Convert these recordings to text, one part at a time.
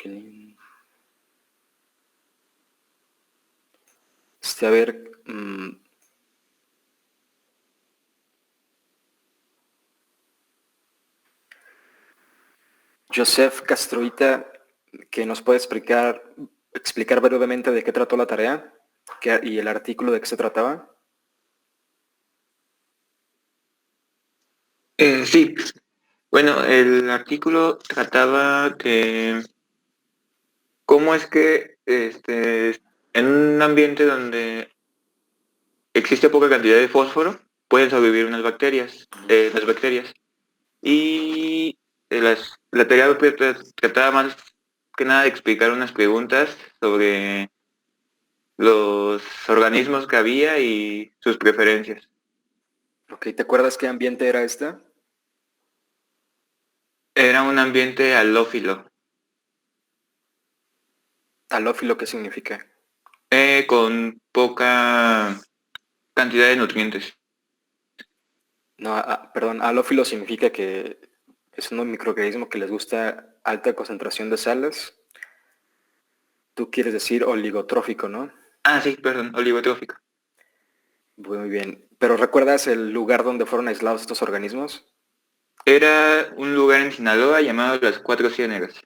definir. A ver, Joseph Castroita, que nos puede explicar brevemente de qué trató la tarea y el artículo de qué se trataba. Sí, bueno, el artículo trataba de cómo es que en un ambiente donde existe poca cantidad de fósforo pueden sobrevivir unas bacterias, las bacterias. Y la tarea trataba más que nada de explicar unas preguntas sobre los organismos que había y sus preferencias. Ok, ¿te acuerdas qué ambiente era este? Era un ambiente halófilo, Halófilo, ¿qué significa? con poca cantidad de nutrientes. No, perdón, halófilo significa que es un microorganismo que les gusta alta concentración de sales. Tú quieres decir oligotrófico, ¿no? Ah, sí, perdón, oligotrófico. Muy bien. ¿Pero recuerdas el lugar donde fueron aislados estos organismos? Era un lugar en Sinaloa llamado Las Cuatro Ciénegas.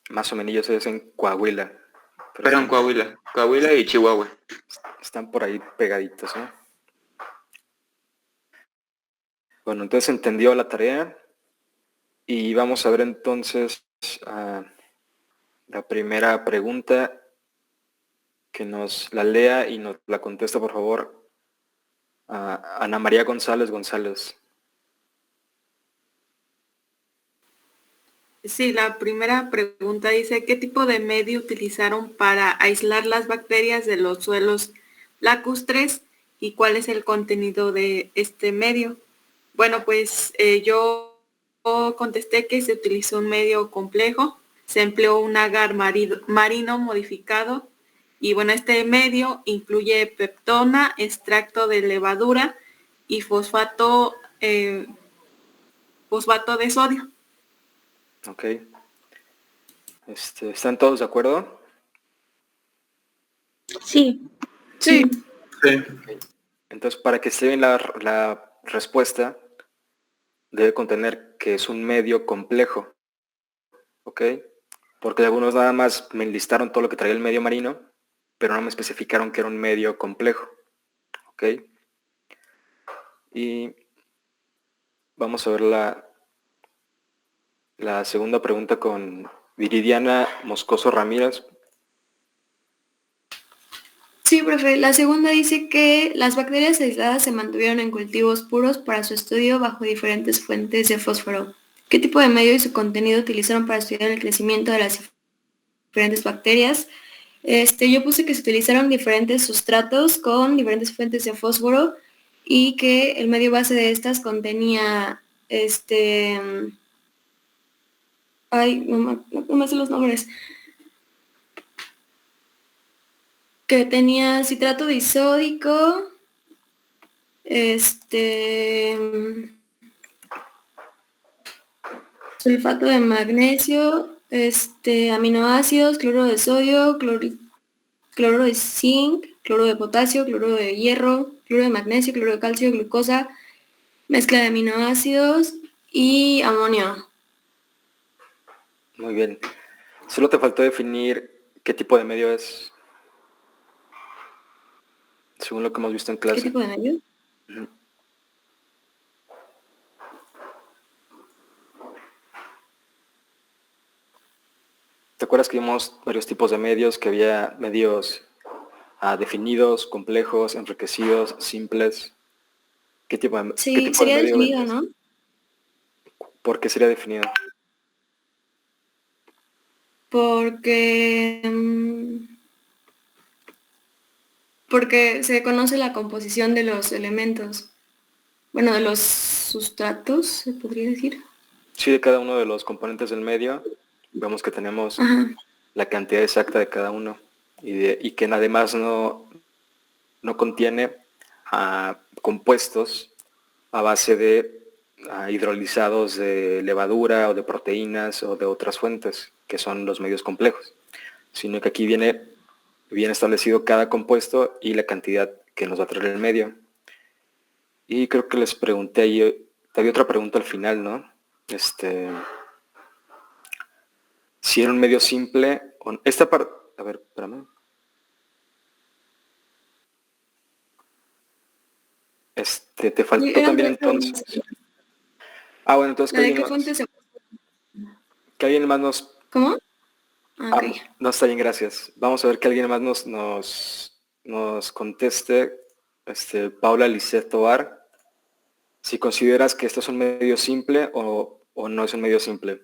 Más o menos es en Coahuila. Pero Perdón, Coahuila y Chihuahua. están por ahí pegaditos, ¿no? Bueno, entonces entendió la tarea. Y vamos a ver entonces la primera pregunta, que nos la lea y nos la contesta, por favor, Ana María González González. Sí, la primera pregunta dice, ¿qué tipo de medio utilizaron para aislar las bacterias de los suelos lacustres y cuál es el contenido de este medio? Bueno, pues yo contesté que se utilizó un medio complejo, se empleó un agar marino modificado y bueno, este medio incluye peptona, extracto de levadura y fosfato de sodio. Ok. ¿Están todos de acuerdo? Sí. Sí. Okay. Entonces, para que esté bien la respuesta, debe contener que es un medio complejo. ¿Ok? Porque algunos nada más me enlistaron todo lo que traía el medio marino, pero no me especificaron que era un medio complejo. ¿Ok? Y vamos a ver la segunda pregunta con Viridiana Moscoso Ramírez. Sí, profe. La segunda dice que las bacterias aisladas se mantuvieron en cultivos puros para su estudio bajo diferentes fuentes de fósforo. ¿Qué tipo de medio y su contenido utilizaron para estudiar el crecimiento de las diferentes bacterias? Yo puse que se utilizaron diferentes sustratos con diferentes fuentes de fósforo y que el medio base de estas contenía no me sé los nombres. Que tenía citrato disódico, sulfato de magnesio, aminoácidos, cloro de sodio, cloro de zinc, cloro de potasio, cloro de hierro, cloro de magnesio, cloro de calcio, glucosa, mezcla de aminoácidos y amonio. Muy bien. Solo te faltó definir qué tipo de medio es, según lo que hemos visto en clase. ¿Qué tipo de medio? Uh-huh. ¿Te acuerdas que vimos varios tipos de medios? Que había medios definidos, complejos, enriquecidos, simples. ¿Qué tipo de Sería medio definido, es? ¿no? ¿Por qué sería definido? Porque se conoce la composición de los elementos. Bueno, de los sustratos, se podría decir. Sí, de cada uno de los componentes del medio, vemos que tenemos la cantidad exacta de cada uno y que además no contiene compuestos a base de hidrolizados de levadura o de proteínas o de otras fuentes, que son los medios complejos, sino que aquí viene bien establecido cada compuesto y la cantidad que nos va a traer el medio. Y creo que les pregunté ahí, te había otra pregunta al final, ¿no? Si era un medio simple, o esta parte, a ver, espérame. Te faltó Eran también tres preguntas. entonces. Bueno, entonces ¿La de qué fuente se... que alguien más nos... ¿Cómo? Ok. No, está bien, gracias. Vamos a ver que alguien más nos conteste. Paula Lisset Tovar, si consideras que esto es un medio simple o no es un medio simple.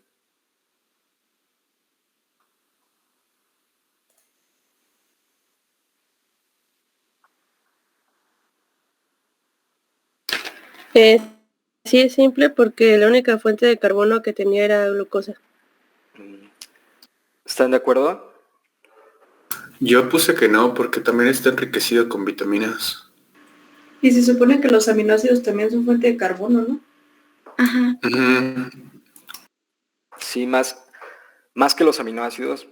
Sí es simple porque la única fuente de carbono que tenía era glucosa. ¿Están de acuerdo? Yo puse que no, porque también está enriquecido con vitaminas. Y se supone que los aminoácidos también son fuente de carbono, ¿no? Ajá. Sí, más que los aminoácidos,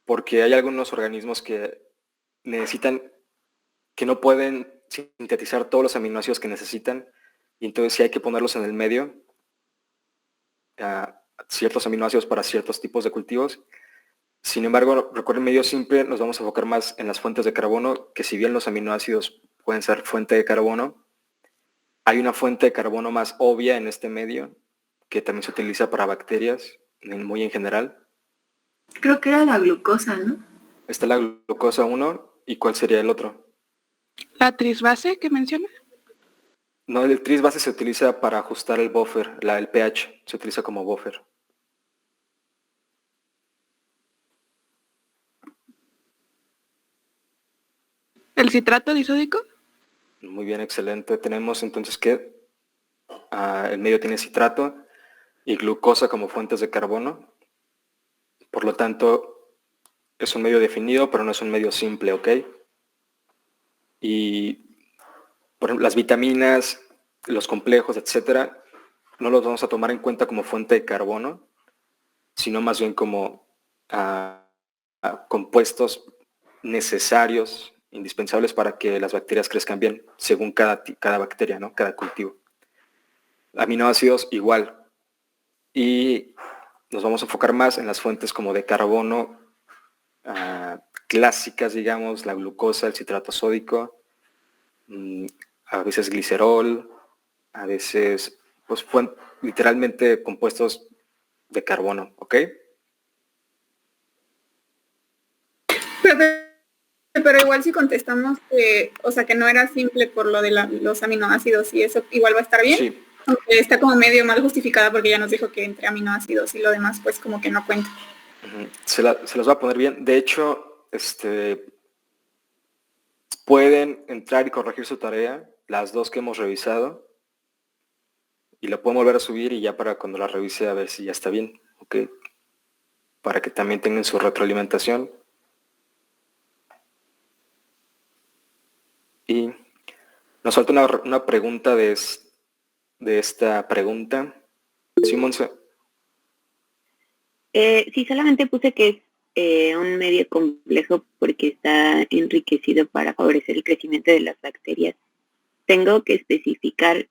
porque hay algunos organismos que necesitan, que no pueden sintetizar todos los aminoácidos que necesitan, y entonces sí hay que ponerlos en el medio, ciertos aminoácidos para ciertos tipos de cultivos. Sin embargo, recuerden, medio simple, nos vamos a enfocar más en las fuentes de carbono, que si bien los aminoácidos pueden ser fuente de carbono, hay una fuente de carbono más obvia en este medio, que también se utiliza para bacterias, muy en general. Creo que era la glucosa, ¿no? Está la glucosa 1, ¿y cuál sería el otro? ¿La trisbase que menciona? No, el trisbase se utiliza para ajustar el buffer, el pH, se utiliza como buffer. ¿El citrato disódico? Muy bien, excelente. Tenemos entonces que el medio tiene citrato y glucosa como fuentes de carbono. Por lo tanto, es un medio definido, pero no es un medio simple, ¿ok? Y por ejemplo, las vitaminas, los complejos, etcétera, no los vamos a tomar en cuenta como fuente de carbono, sino más bien como compuestos necesarios, indispensables para que las bacterias crezcan bien, según cada bacteria, ¿no? Cada cultivo. Aminoácidos igual. Y nos vamos a enfocar más en las fuentes como de carbono clásicas, digamos, la glucosa, el citrato sódico, a veces glicerol, a veces, pues, literalmente compuestos de carbono, ¿ok? Pero igual si contestamos que, o sea, que no era simple por lo de los aminoácidos y eso igual va a estar bien. Sí. Aunque está como medio mal justificada porque ya nos dijo que entre aminoácidos y lo demás pues como que no cuenta. Se los va a poner bien. De hecho, pueden entrar y corregir su tarea, las dos que hemos revisado, y la pueden volver a subir y ya para cuando la revise a ver si ya está bien, ¿ok? Para que también tengan su retroalimentación. Y nos falta una pregunta de esta pregunta. Sí, Monse. Sí, solamente puse que es un medio complejo porque está enriquecido para favorecer el crecimiento de las bacterias. ¿Tengo que especificar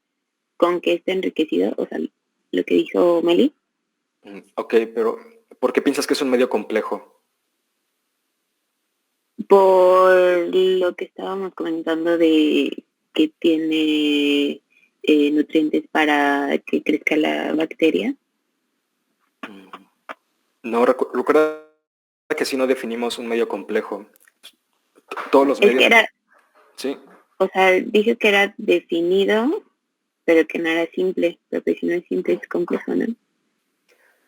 con qué está enriquecido? O sea, lo que dijo Meli. Ok, pero ¿por qué piensas que es un medio complejo? Por lo que estábamos comentando de que tiene nutrientes para que crezca la bacteria. No, recuerda que si no definimos un medio complejo. Todos los medios... Que era, sí. O sea, dije que era definido, pero que no era simple, porque si no es simple es complejo, ¿no?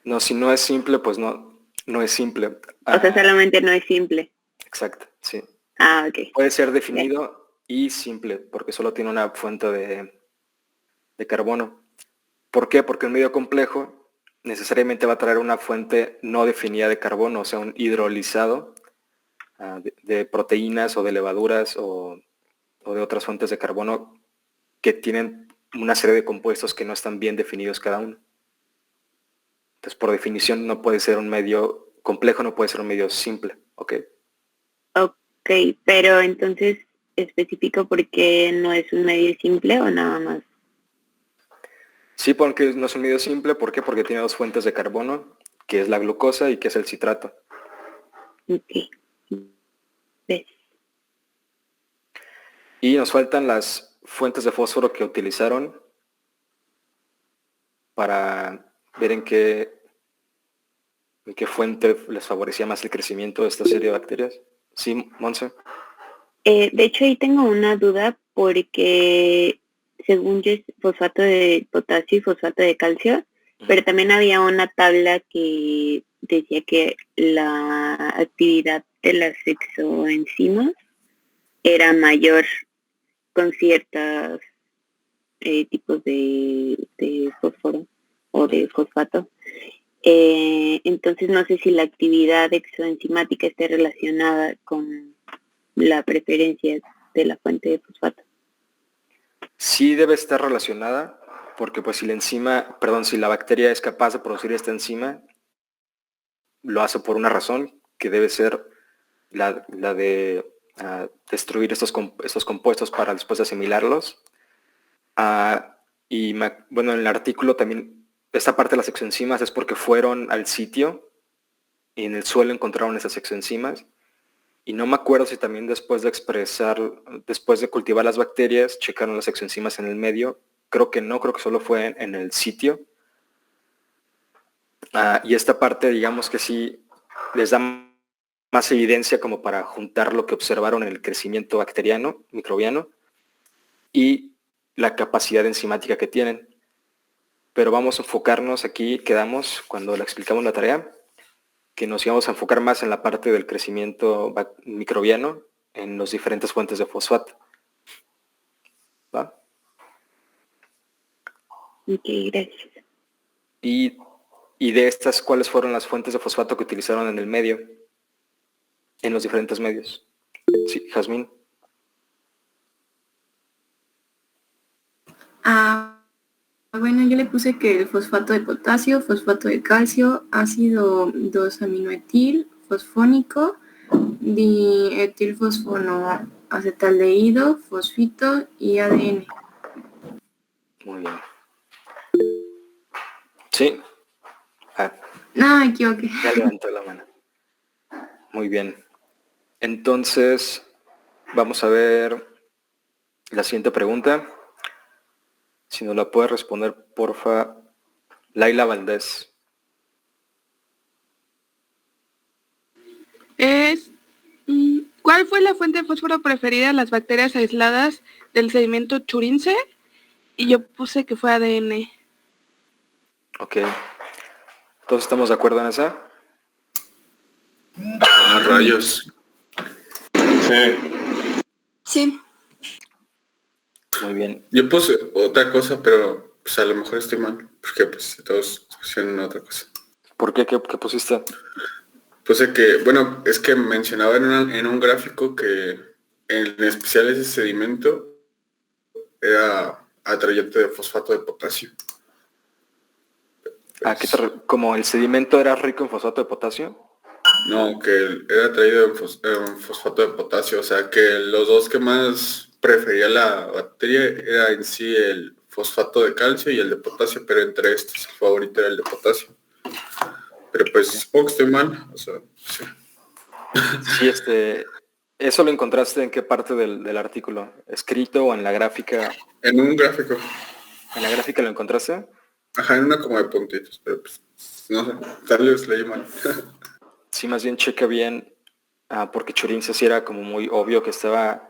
No, si no es simple, pues no es simple. O sea, solamente no es simple. Exacto, sí. Ok. Puede ser definido y simple, porque solo tiene una fuente de carbono. ¿Por qué? Porque un medio complejo necesariamente va a traer una fuente no definida de carbono, o sea, un hidrolizado de proteínas o de levaduras o de otras fuentes de carbono que tienen una serie de compuestos que no están bien definidos cada uno. Entonces, por definición, no puede ser un medio complejo, no puede ser un medio simple, ¿ok? Ok, pero entonces especifico por qué no es un medio simple o nada más. Sí, porque no es un medio simple, ¿por qué? Porque tiene dos fuentes de carbono, que es la glucosa y que es el citrato. Ok. ¿Ves? Y nos faltan las fuentes de fósforo que utilizaron para ver en qué fuente les favorecía más el crecimiento de esta serie de bacterias. Sí, Monse. De hecho, ahí tengo una duda porque según yo es fosfato de potasio y fosfato de calcio, pero también había una tabla que decía que la actividad de las exoenzimas era mayor con ciertos tipos de fósforo o de fosfato. Entonces no sé si la actividad exoenzimática esté relacionada con la preferencia de la fuente de fosfato. Sí debe estar relacionada, porque pues si la bacteria es capaz de producir esta enzima, lo hace por una razón, que debe ser la de destruir estos compuestos para después asimilarlos. Bueno, en el artículo también, esta parte de las exoenzimas es porque fueron al sitio y en el suelo encontraron esas exoenzimas. Y no me acuerdo si también después de cultivar las bacterias, checaron las exoenzimas en el medio. Creo que no, creo que solo fue en el sitio. Y esta parte, digamos que sí, les da más evidencia como para juntar lo que observaron en el crecimiento bacteriano, microbiano, y la capacidad enzimática que tienen. Pero vamos a enfocarnos aquí, quedamos, cuando le explicamos la tarea, que nos íbamos a enfocar más en la parte del crecimiento microbiano en las diferentes fuentes de fosfato. ¿Va? Ok, gracias. Y de estas, ¿cuáles fueron las fuentes de fosfato que utilizaron en el medio? En los diferentes medios. Sí, Jazmín. Bueno, yo le puse que el fosfato de potasio, fosfato de calcio, ácido 2-aminoetil, fosfónico, dietilfosfonoacetaldehído, fosfito y ADN. Muy bien. Sí. No, me equivoqué. Ya levantó la mano. Muy bien. Entonces, vamos a ver la siguiente pregunta. Si nos la puede responder, porfa, Laila Valdés. ¿Cuál fue la fuente de fósforo preferida de las bacterias aisladas del sedimento Churince? Y yo puse que fue ADN. Ok. ¿Todos estamos de acuerdo en esa? Rayos. Sí. Sí. Muy bien. Yo puse otra cosa, pero pues a lo mejor estoy mal, porque pues todos pusieron otra cosa. ¿Por qué? ¿Qué pusiste? Puse que, bueno, es que mencionaba en un gráfico que en especial ese sedimento era atrayente de fosfato de potasio. ¿Como el sedimento era rico en fosfato de potasio? No, que era atraído en fosfato de potasio, o sea que los dos que más prefería la bacteria era en sí el fosfato de calcio y el de potasio, pero entre estos el favorito era el de potasio. Pero pues supongo que estoy mal, o sea, sí. Sí, ¿eso lo encontraste en qué parte del artículo? ¿Escrito o en la gráfica? En un gráfico. ¿En la gráfica lo encontraste? Ajá, en una como de puntitos, pero pues, no sé, tal vez leí mal. Sí, más bien checa bien, porque Churince sí era como muy obvio que estaba...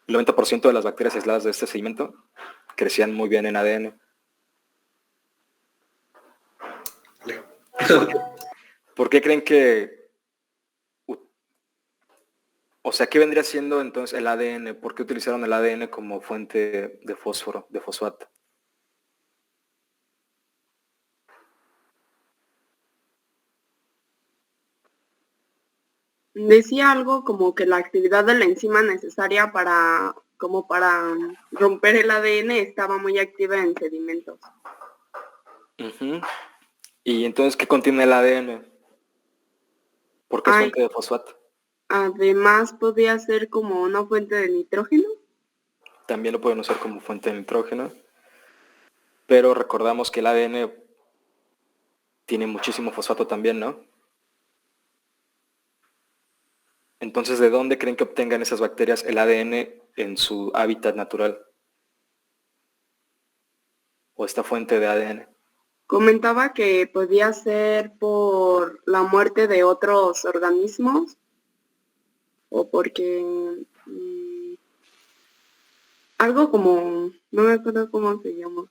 El 90% de las bacterias aisladas de este sedimento crecían muy bien en ADN. ¿Por qué creen que... O sea, ¿qué vendría siendo entonces el ADN? ¿Por qué utilizaron el ADN como fuente de fósforo, de fosfato? Decía algo como que la actividad de la enzima necesaria para como para romper el ADN estaba muy activa en sedimentos. Ujú. Y entonces, ¿qué contiene el ADN? ¿Por qué es fuente de fosfato? Además podía ser como una fuente de nitrógeno. También lo pueden usar como fuente de nitrógeno, pero recordamos que el ADN tiene muchísimo fosfato también, ¿no? Entonces, ¿de dónde creen que obtengan esas bacterias el ADN en su hábitat natural? O esta fuente de ADN. Comentaba que podía ser por la muerte de otros organismos o porque algo como, no me acuerdo cómo se llama.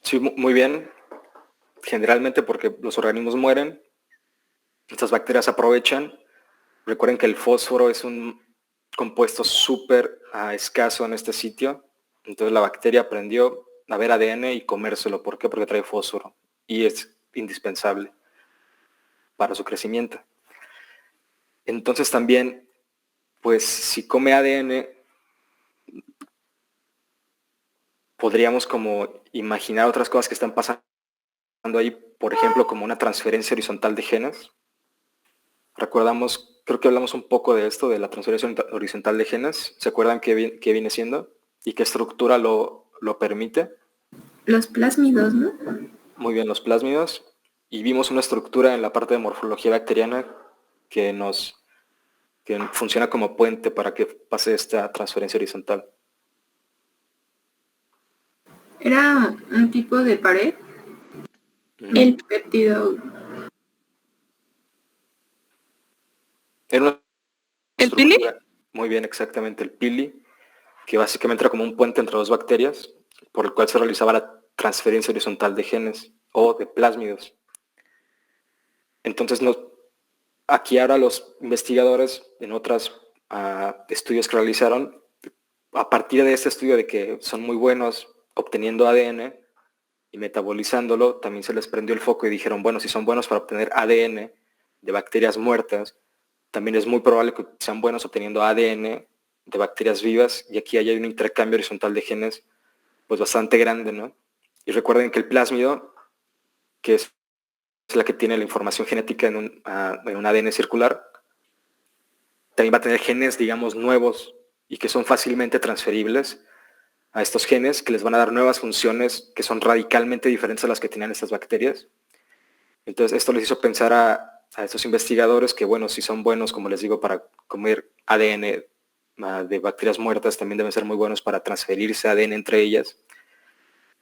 Sí, muy bien. Generalmente porque los organismos mueren, estas bacterias aprovechan. Recuerden que el fósforo es un compuesto súper escaso en este sitio. Entonces la bacteria aprendió a ver ADN y comérselo. ¿Por qué? Porque trae fósforo y es indispensable para su crecimiento. Entonces también, pues si come ADN, podríamos como imaginar otras cosas que están pasando ahí, por ejemplo, como una transferencia horizontal de genes. Recordamos, creo que hablamos un poco de esto, de la transferencia horizontal de genes. ¿Se acuerdan qué viene siendo? ¿Y qué estructura lo permite? Los plásmidos, ¿no? Muy bien, los plásmidos. Y vimos una estructura en la parte de morfología bacteriana que funciona como puente para que pase esta transferencia horizontal. Era un tipo de pared. El péptido. Era una ¿El pili? Muy bien, exactamente, el pili, que básicamente era como un puente entre dos bacterias, por el cual se realizaba la transferencia horizontal de genes o de plásmidos. Entonces, aquí ahora los investigadores en otros estudios que realizaron, a partir de este estudio de que son muy buenos obteniendo ADN y metabolizándolo, también se les prendió el foco y dijeron, bueno, si son buenos para obtener ADN de bacterias muertas, también es muy probable que sean buenos obteniendo ADN de bacterias vivas, y aquí hay un intercambio horizontal de genes pues bastante grande, ¿no? Y recuerden que el plásmido, que es la que tiene la información genética en un ADN circular, también va a tener genes, digamos, nuevos y que son fácilmente transferibles a estos genes, que les van a dar nuevas funciones que son radicalmente diferentes a las que tenían estas bacterias. Entonces esto les hizo pensar a estos investigadores que, bueno, si son buenos, como les digo, para comer ADN de bacterias muertas, también deben ser muy buenos para transferirse ADN entre ellas.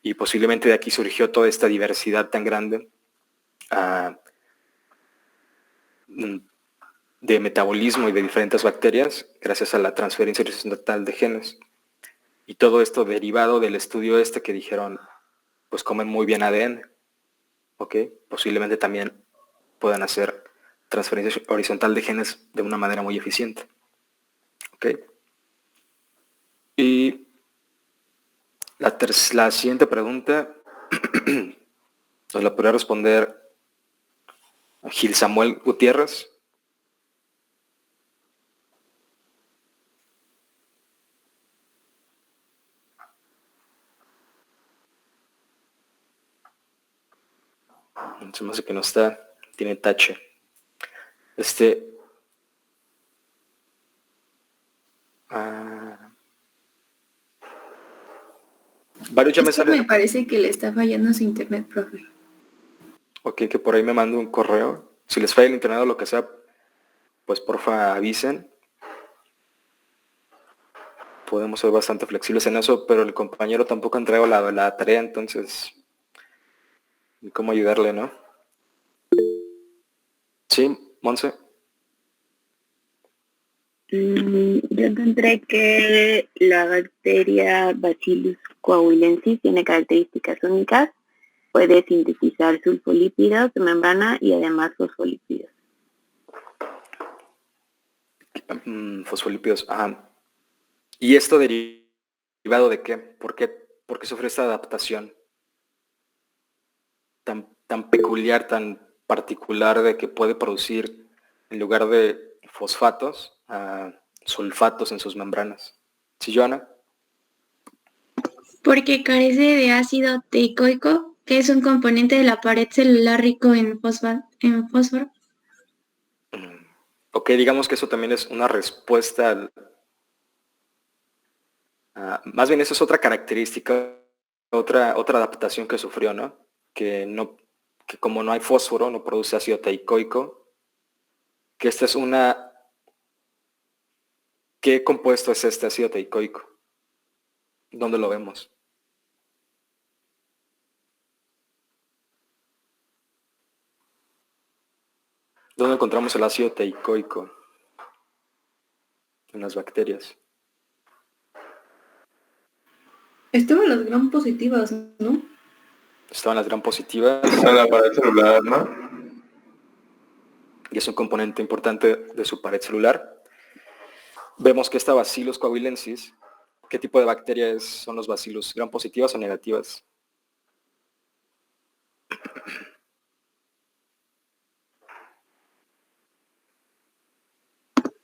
Y posiblemente de aquí surgió toda esta diversidad tan grande de metabolismo y de diferentes bacterias gracias a la transferencia horizontal de genes. Y todo esto derivado del estudio que dijeron, pues comen muy bien ADN. ¿Ok? Posiblemente también puedan hacer transferencia horizontal de genes de una manera muy eficiente. ¿Ok? Y la siguiente pregunta nos la podría responder Gil Samuel Gutiérrez. Se me hace que no está, tiene tache. Varios ya me salen. Me parece que le está fallando su internet, profe. Ok, que por ahí me mando un correo. Si les falla el internet o lo que sea, pues porfa avisen. Podemos ser bastante flexibles en eso, pero el compañero tampoco ha entregado la tarea, entonces, ¿cómo ayudarle, no? Sí, Monse. Yo encontré que la bacteria Bacillus coahuilensis tiene características únicas. Puede sintetizar sulfolípidos de membrana y además fosfolípidos. Fosfolípidos, ajá. ¿Y esto derivado de qué? ¿Por qué sufre esta adaptación tan peculiar, tan particular, de que puede producir, en lugar de fosfatos, sulfatos en sus membranas. ¿Sí, Joana? Porque carece de ácido teicoico, que es un componente de la pared celular rico en fósforo. Ok, digamos que eso también es una respuesta más bien eso es otra característica, otra adaptación que sufrió, ¿no? Que como no hay fósforo, no produce ácido teicoico, que esta es una... ¿Qué compuesto es este ácido teicoico? ¿Dónde lo vemos? ¿Dónde encontramos el ácido teicoico? En las bacterias. Estaban las gram positivas, ¿no? Estaban las gram positivas. En la pared celular, ¿no? Y es un componente importante de su pared celular. Vemos que esta Bacillus coahuilensis, ¿qué tipo de bacteria son los Bacillus? ¿Gram positivas o negativas?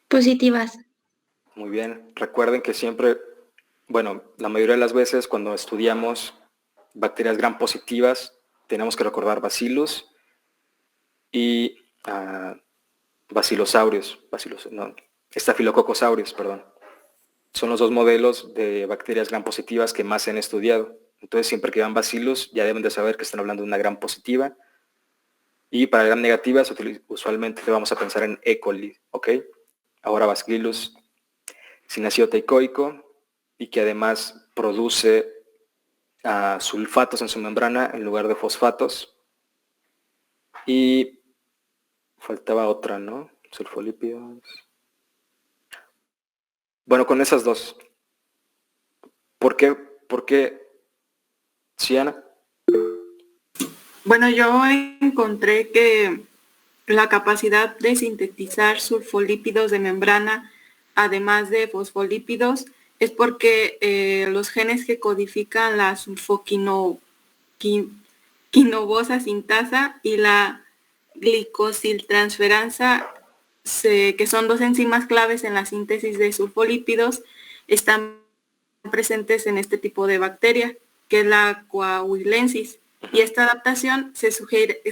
Positivas. Muy bien. Recuerden que siempre, bueno, la mayoría de las veces cuando estudiamos bacterias gram positivas, tenemos que recordar Bacillus y Staphylococcus aureus, perdón. Son los dos modelos de bacterias gram positivas que más se han estudiado. Entonces, siempre que vean Bacillus, ya deben de saber que están hablando de una gram positiva. Y para gram negativas, usualmente vamos a pensar en E. coli, ¿ok? Ahora Bacillus sin ácido teicoico y que además produce sulfatos en su membrana en lugar de fosfatos. Y faltaba otra, ¿no? Sulfolípidos. Bueno, con esas dos. ¿Por qué? ¿Sí, Ana? Bueno, yo encontré que la capacidad de sintetizar sulfolípidos de membrana, además de fosfolípidos, es porque los genes que codifican la sulfoquinobosa sintasa y la glicosiltransferasa, que son dos enzimas claves en la síntesis de sulfolípidos, están presentes en este tipo de bacteria, que es la coahuilensis. Y esta adaptación se sugiere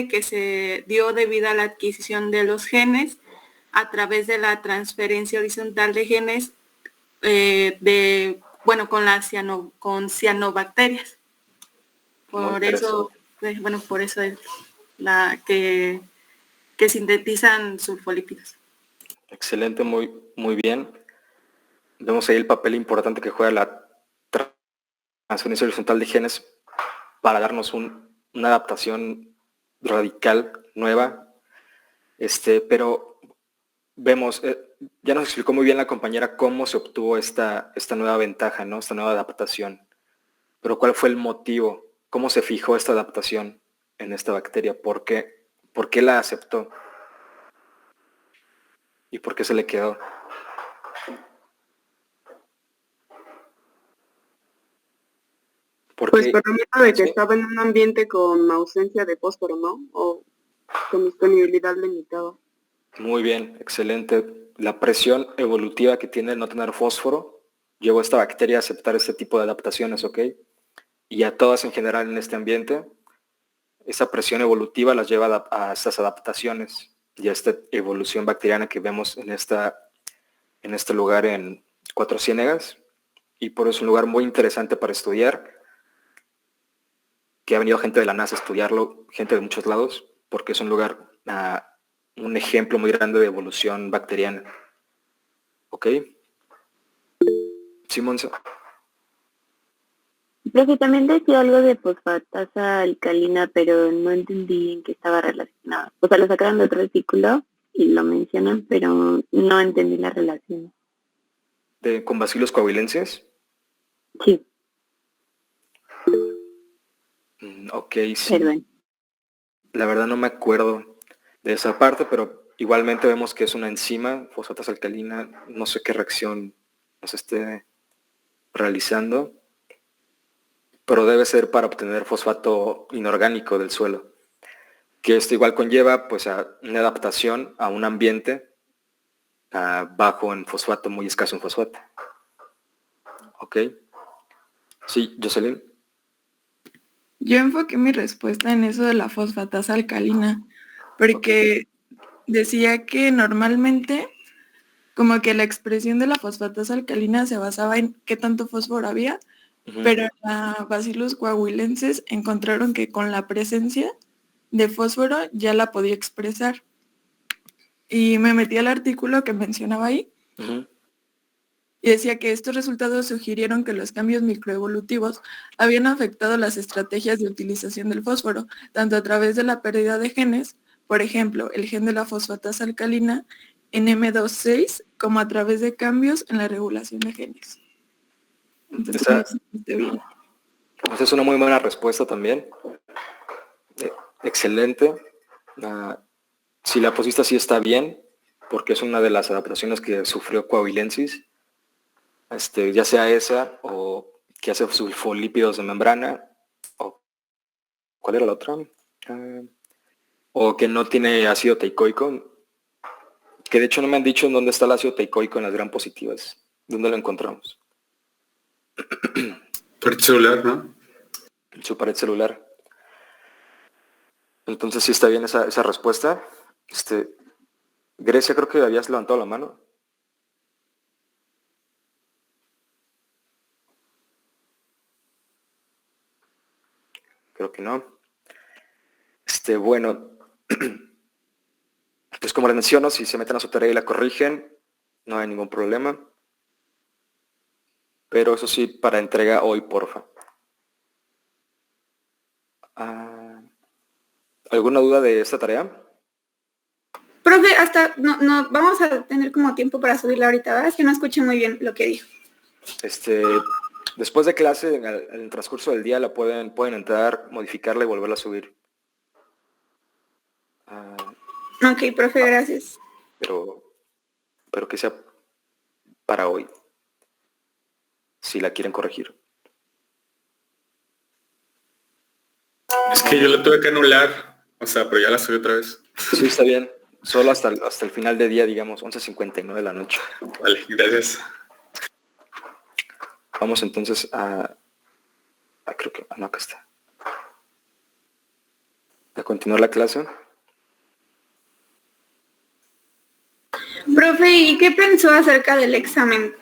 que se dio debido a la adquisición de los genes a través de la transferencia horizontal de genes con cianobacterias. Por eso es la que sintetizan sulfolípidos. Excelente, muy bien. Vemos ahí el papel importante que juega la transferencia horizontal de genes para darnos una adaptación radical, nueva. Pero vemos, ya nos explicó muy bien la compañera cómo se obtuvo esta nueva ventaja, ¿no? Esta nueva adaptación. Pero ¿cuál fue el motivo? ¿Cómo se fijó esta adaptación en esta bacteria? ¿Por qué la aceptó? ¿Y por qué se le quedó? Pues permito de que estaba en un ambiente con ausencia de fósforo, ¿no? O con disponibilidad limitada. Muy bien, excelente. La presión evolutiva que tiene el no tener fósforo llevó a esta bacteria a aceptar este tipo de adaptaciones, ¿ok? Y a todas en general en este ambiente, esa presión evolutiva las lleva a estas adaptaciones y a esta evolución bacteriana que vemos en este lugar en Cuatro Ciénegas. Y por eso es un lugar muy interesante para estudiar, que ha venido gente de la NASA a estudiarlo, gente de muchos lados, porque es un lugar, un ejemplo muy grande de evolución bacteriana. ¿Ok? Sí, Monza. Profe, también decía algo de fosfatasa alcalina, pero no entendí en qué estaba relacionado. O sea, lo sacaron de otro artículo y lo mencionan, pero no entendí la relación. ¿Con Bacillus coahuilensis? Sí. Ok, sí. Perdón. La verdad no me acuerdo de esa parte, pero igualmente vemos que es una enzima, fosfatasa alcalina, no sé qué reacción nos esté realizando, pero debe ser para obtener fosfato inorgánico del suelo, que esto igual conlleva pues a una adaptación a un ambiente bajo en fosfato, muy escaso en fosfato. ¿Ok? Sí, Jocelyn. Yo enfoqué mi respuesta en eso de la fosfatasa alcalina, porque decía que normalmente como que la expresión de la fosfatasa alcalina se basaba en qué tanto fósforo había, pero en la Bacillus coahuilensis encontraron que con la presencia de fósforo ya la podía expresar. Y me metí al artículo que mencionaba ahí, y decía que estos resultados sugirieron que los cambios microevolutivos habían afectado las estrategias de utilización del fósforo, tanto a través de la pérdida de genes, por ejemplo, el gen de la fosfatasa alcalina en M26, como a través de cambios en la regulación de genes. Entonces, bien. Esa es una muy buena respuesta también. Excelente. Si la pusiste así está bien, porque es una de las adaptaciones que sufrió coahuilensis. Ya sea esa o que hace sulfolípidos de membrana, o ¿cuál era la otra? O que no tiene ácido teicoico, que de hecho no me han dicho en dónde está el ácido teicoico en las gram positivas. ¿Dónde lo encontramos? Pared celular, ¿no? En su pared celular. Entonces sí está bien esa respuesta. Grecia, creo que habías levantado la mano. Creo que no. Bueno, pues como les menciono, si se meten a su tarea y la corrigen, no hay ningún problema. Pero eso sí, para entrega hoy, porfa. ¿Alguna duda de esta tarea? Profe, hasta no vamos a tener como tiempo para subirla ahorita, ¿verdad? Es que no escuché muy bien lo que dijo. Después de clase, en el transcurso del día, la pueden entrar, modificarla y volverla a subir. Ok, profe, gracias. Pero que sea para hoy, si la quieren corregir. Es que yo la tuve que anular, o sea, pero ya la subí otra vez. Sí, está bien. Solo hasta el final de día, digamos, 11:59 de la noche. Vale, gracias. Vamos entonces creo que... no, acá está. A continuar la clase. Profe, ¿y qué pensó acerca del examen?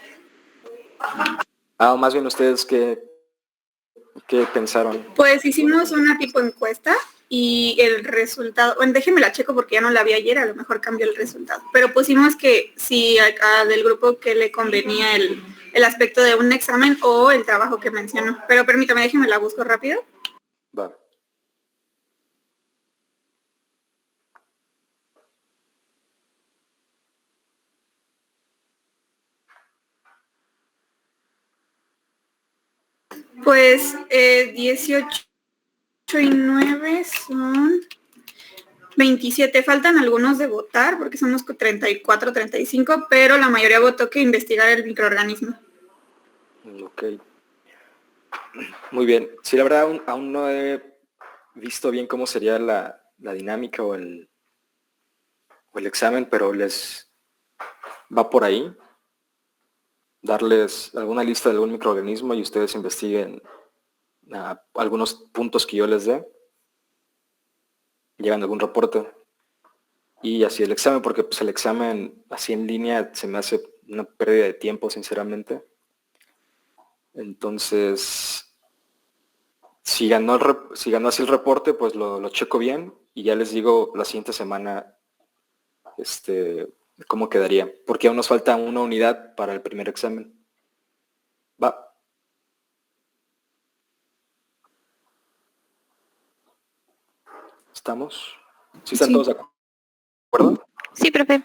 Más bien ustedes, ¿qué pensaron? Pues hicimos una tipo encuesta y el resultado, bueno, déjeme la checo porque ya no la vi ayer, a lo mejor cambió el resultado, pero pusimos que si acá del grupo que le convenía el aspecto de un examen o el trabajo que mencionó. Pero permítame, déjeme la busco rápido. Va. Pues 18 y 9 son 27. Faltan algunos de votar porque son unos 34, 35, pero la mayoría votó que investigar el microorganismo. Ok. Muy bien. Sí, la verdad aún no he visto bien cómo sería la dinámica o el examen, pero les va por ahí. Darles alguna lista de algún microorganismo y ustedes investiguen algunos puntos que yo les dé. Llegan algún reporte. Y así el examen, porque pues el examen así en línea se me hace una pérdida de tiempo, sinceramente. Entonces, si ganó así el reporte, pues lo checo bien y ya les digo la siguiente semana cómo quedaría, porque aún nos falta una unidad para el primer examen. Va. ¿Estamos? ¿Sí están todos de acuerdo? Sí, profe.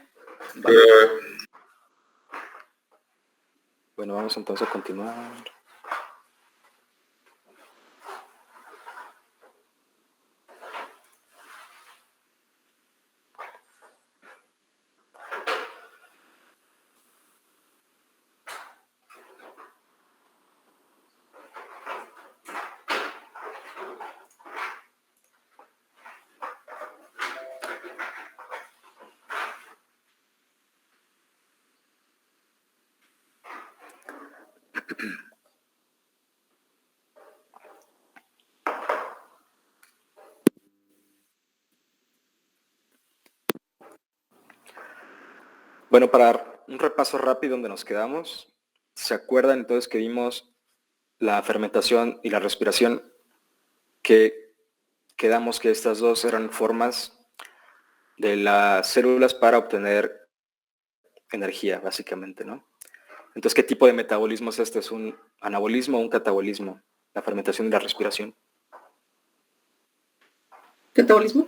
Bueno, vamos entonces a continuar. Bueno, para un repaso rápido donde nos quedamos, ¿se acuerdan entonces que vimos la fermentación y la respiración? Que quedamos que estas dos eran formas de las células para obtener energía, básicamente, ¿no? Entonces, ¿qué tipo de metabolismo es este? ¿Es un anabolismo o un catabolismo? La fermentación y la respiración. ¿Catabolismo?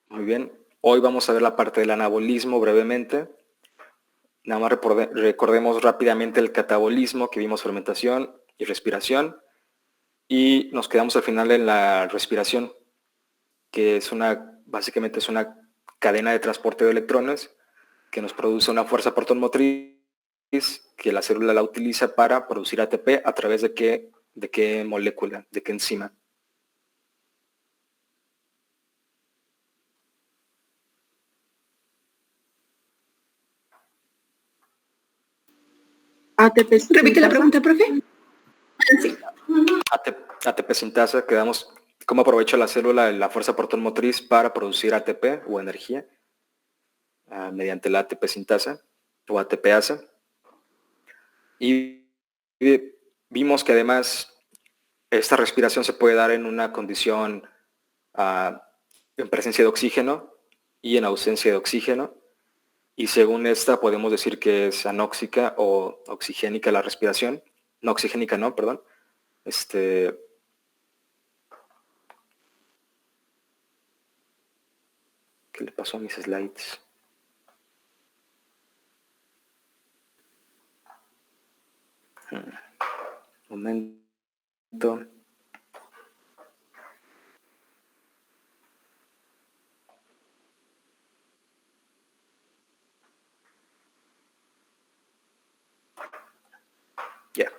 Muy bien. Hoy vamos a ver la parte del anabolismo brevemente. Nada más recordemos rápidamente el catabolismo, que vimos fermentación y respiración. Y nos quedamos al final en la respiración, que es básicamente es una cadena de transporte de electrones que nos produce una fuerza protonmotriz que la célula la utiliza para producir ATP a través de qué molécula, de qué enzima. ATP. Repite la pregunta, profe. Sí. ATP sintasa, quedamos, ¿cómo aprovecha la célula la fuerza protonmotriz para producir ATP o energía? Mediante la ATP sintasa o ATPasa. Y vimos que además esta respiración se puede dar en una condición en presencia de oxígeno y en ausencia de oxígeno. Y según esta podemos decir que es anóxica o oxigénica la respiración. No oxigénica, no, perdón. ¿Qué le pasó a mis slides? Momento. Ya.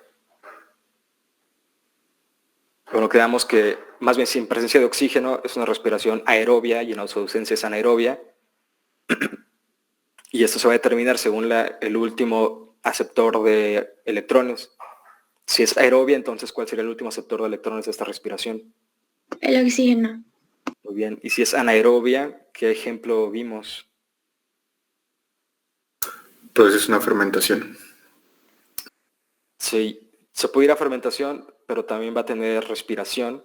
Bueno, quedamos que más bien sin presencia de oxígeno es una respiración aerobia y en ausencia es anaerobia. Y esto se va a determinar según el último aceptor de electrones. Si es aerobia, entonces ¿cuál sería el último aceptor de electrones de esta respiración? El oxígeno. Muy bien. Y si es anaerobia, ¿qué ejemplo vimos? Pues es una fermentación. Sí, se puede ir a fermentación, pero también va a tener respiración.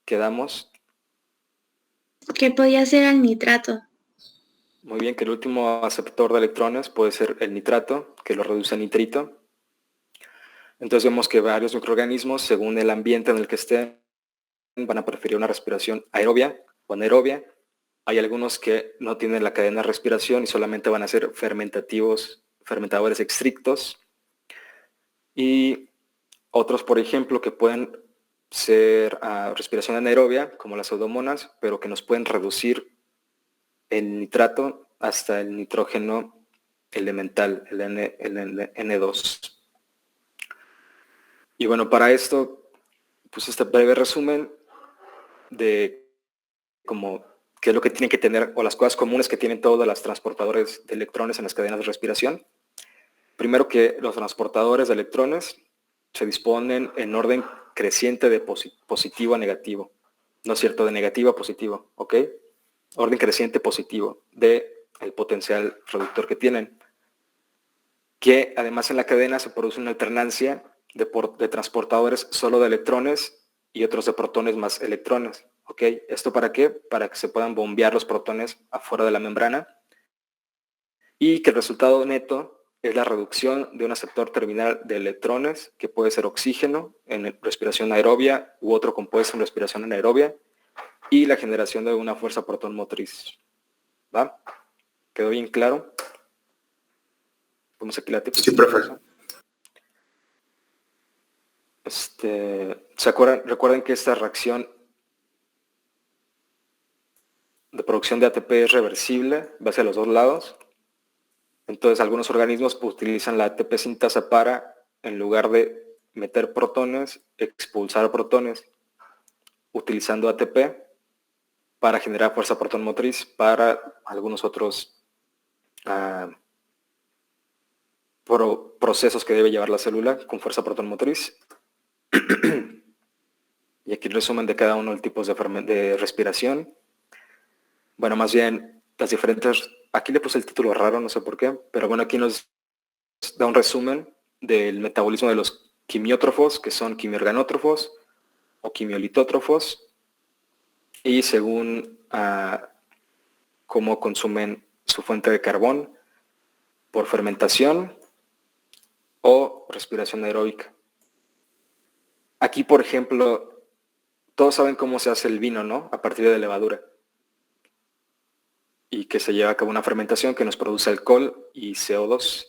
Quedamos. ¿Qué podía ser el nitrato? Muy bien, que el último aceptor de electrones puede ser el nitrato, que lo reduce a nitrito. Entonces vemos que varios microorganismos, según el ambiente en el que estén, van a preferir una respiración aerobia o anaerobia. Hay algunos que no tienen la cadena de respiración y solamente van a ser fermentadores estrictos. Y otros, por ejemplo, que pueden ser respiración anaerobia, como las pseudomonas, pero que nos pueden reducir el nitrato hasta el nitrógeno elemental, el N2. Y bueno, para esto, pues este breve resumen de qué es lo que tienen que tener, o las cosas comunes que tienen todos los transportadores de electrones en las cadenas de respiración. Primero, que los transportadores de electrones se disponen en orden creciente de positivo a negativo. No es cierto, de negativo a positivo, ¿ok? Orden creciente positivo de el potencial reductor que tienen. Que además en la cadena se produce una alternancia de transportadores solo de electrones y otros de protones más electrones, ¿ok? ¿Esto para qué? Para que se puedan bombear los protones afuera de la membrana y que el resultado neto es la reducción de un aceptor terminal de electrones, que puede ser oxígeno en respiración aerobia u otro compuesto en respiración anaerobia, y la generación de una fuerza protonmotriz. ¿Va? ¿Quedó bien claro? Vamos aquí la ATP. Sí, profe. Recuerden que esta reacción de producción de ATP es reversible, va hacia los dos lados. Entonces algunos organismos utilizan la ATP sintasa para, en lugar de meter protones, expulsar protones, utilizando ATP para generar fuerza protonmotriz para algunos otros procesos que debe llevar la célula con fuerza protomotriz. Y aquí el resumen de cada uno de los tipos de respiración. Bueno, más bien las diferentes... Aquí le puse el título raro, no sé por qué, pero bueno, aquí nos da un resumen del metabolismo de los quimiótrofos, que son quimiorganótrofos o quimiolitótrofos, y según cómo consumen su fuente de carbón, por fermentación o respiración aeróbica. Aquí, por ejemplo, todos saben cómo se hace el vino, ¿no? A partir de levadura. Y que se lleva a cabo una fermentación que nos produce alcohol y CO2.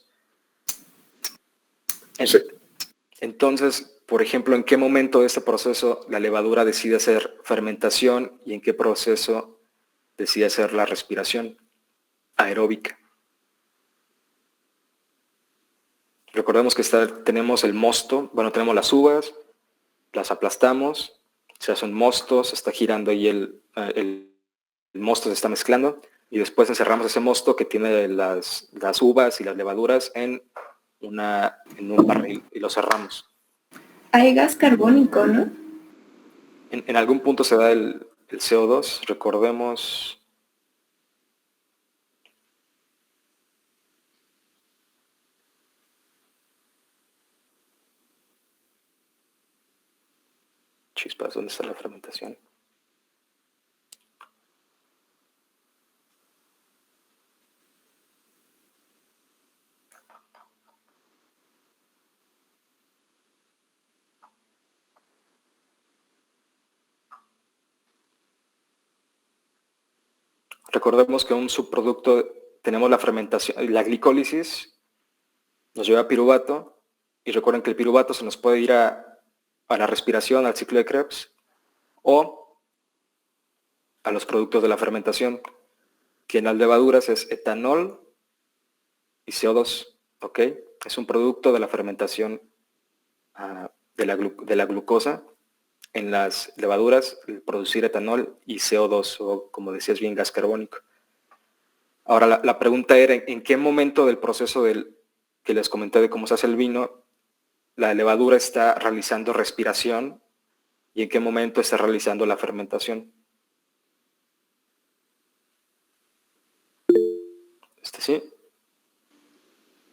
Entonces, por ejemplo, ¿en qué momento de este proceso la levadura decide hacer fermentación y en qué proceso decide hacer la respiración aeróbica? Recordemos que tenemos el mosto, bueno, tenemos las uvas, las aplastamos, se hace un mosto, se está girando ahí el mosto, se está mezclando, y después encerramos ese mosto que tiene las uvas y las levaduras en un barril y lo cerramos. Hay gas carbónico, ¿no? En algún punto se da el CO2, recordemos. Chispas, ¿dónde está la fermentación? Recordemos que un subproducto, tenemos la fermentación, la glicólisis, nos lleva a piruvato, y recuerden que el piruvato se nos puede ir a la respiración, al ciclo de Krebs, o a los productos de la fermentación, que en las levaduras es etanol y CO2, ¿ok? Es un producto de la fermentación de la glucosa. En las levaduras, el producir etanol y CO2, o como decías bien, gas carbónico. Ahora, la pregunta era, ¿en qué momento del proceso que les comenté de cómo se hace el vino, la levadura está realizando respiración y en qué momento está realizando la fermentación? ¿Sí?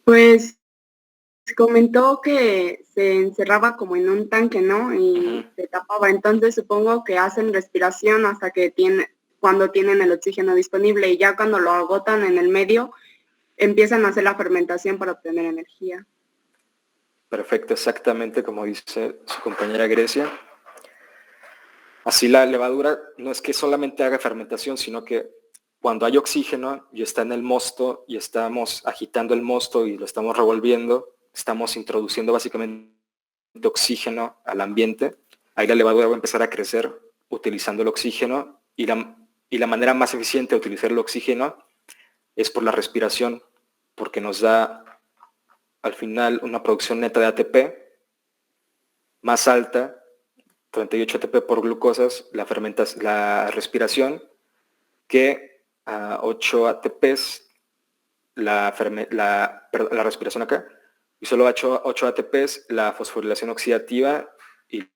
Pues comentó que se encerraba como en un tanque, ¿no? Y se tapaba. Entonces supongo que hacen respiración hasta que cuando tienen el oxígeno disponible, y ya cuando lo agotan en el medio, empiezan a hacer la fermentación para obtener energía. Perfecto, exactamente como dice su compañera Grecia. Así la levadura no es que solamente haga fermentación, sino que cuando hay oxígeno y está en el mosto y estamos agitando el mosto y lo estamos revolviendo, estamos introduciendo básicamente oxígeno al ambiente. Ahí la levadura va a empezar a crecer utilizando el oxígeno, y la manera más eficiente de utilizar el oxígeno es por la respiración, porque nos da al final una producción neta de ATP más alta, 38 ATP por glucosas, la respiración, que a 8 ATPs la respiración acá, y solo 8 ATPs la fosforilación oxidativa y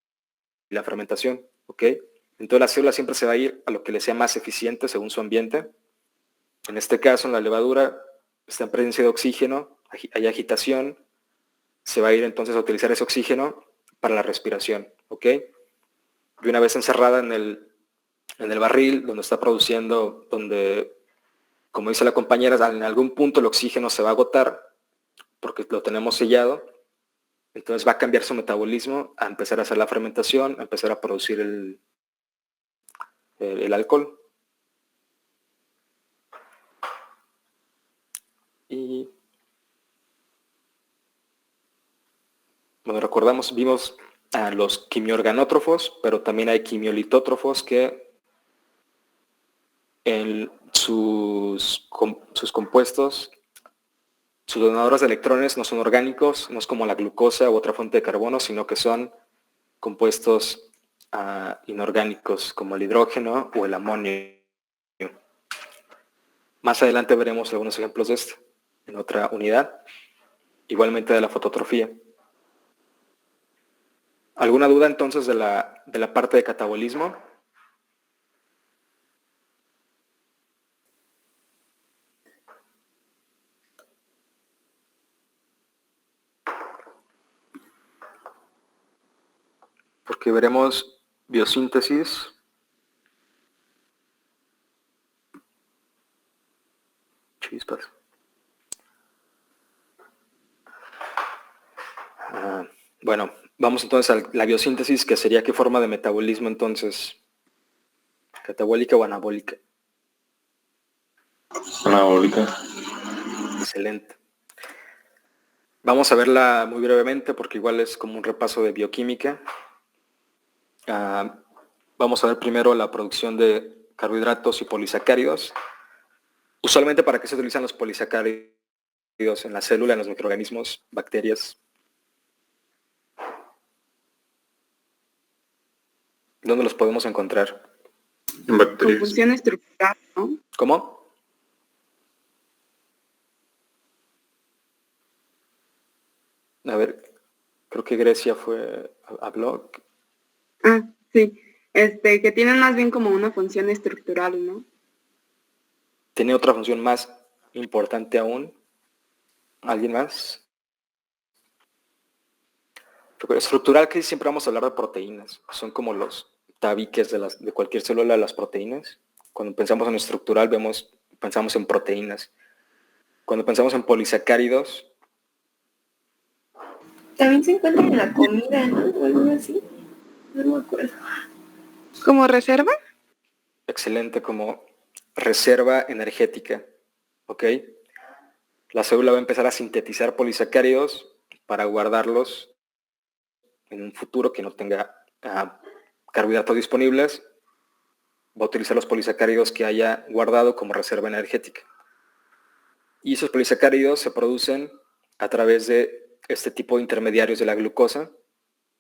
la fermentación, ¿ok? Entonces la célula siempre se va a ir a lo que le sea más eficiente según su ambiente. En este caso, en la levadura está en presencia de oxígeno, hay agitación, se va a ir entonces a utilizar ese oxígeno para la respiración, ¿ok? Y una vez encerrada en el barril, donde está produciendo, donde, como dice la compañera, en algún punto el oxígeno se va a agotar, porque lo tenemos sellado, entonces va a cambiar su metabolismo, a empezar a hacer la fermentación, a empezar a producir el alcohol. Y bueno, vimos a los quimiorganótrofos, pero también hay quimiolitótrofos que en sus compuestos, sus donadores de electrones no son orgánicos, no es como la glucosa u otra fuente de carbono, sino que son compuestos inorgánicos, como el hidrógeno o el amonio. Más adelante veremos algunos ejemplos de esto en otra unidad. igualmente de la fototrofía. ¿Alguna duda entonces de la parte de catabolismo? Porque veremos biosíntesis. Chispas. Bueno, vamos entonces a la biosíntesis, que sería qué forma de metabolismo entonces, catabólica o anabólica. Anabólica. Excelente. Vamos a verla muy brevemente porque igual es como un repaso de bioquímica. Vamos a ver primero la producción de carbohidratos y polisacáridos. Usualmente, ¿para qué se utilizan los polisacáridos en la célula, en los microorganismos, bacterias? ¿Dónde los podemos encontrar? En bacterias. Con función estructural, ¿no? ¿Cómo? A ver, creo que Grecia habló. Ah, sí. Que tienen más bien como una función estructural, ¿no? Tiene otra función más importante aún. ¿Alguien más? Estructural, que siempre vamos a hablar de proteínas. Son como los tabiques de cualquier célula de las proteínas. Cuando pensamos en estructural, pensamos en proteínas. Cuando pensamos en polisacáridos, También se encuentra en la comida, ¿no? O algo así. No me acuerdo. ¿Como reserva? excelente, como reserva energética. ¿Ok? La célula va a empezar a sintetizar polisacáridos para guardarlos en un futuro que no tenga carbohidratos disponibles. Va a utilizar los polisacáridos que haya guardado como reserva energética. Y esos polisacáridos se producen a través de este tipo de intermediarios de la glucosa,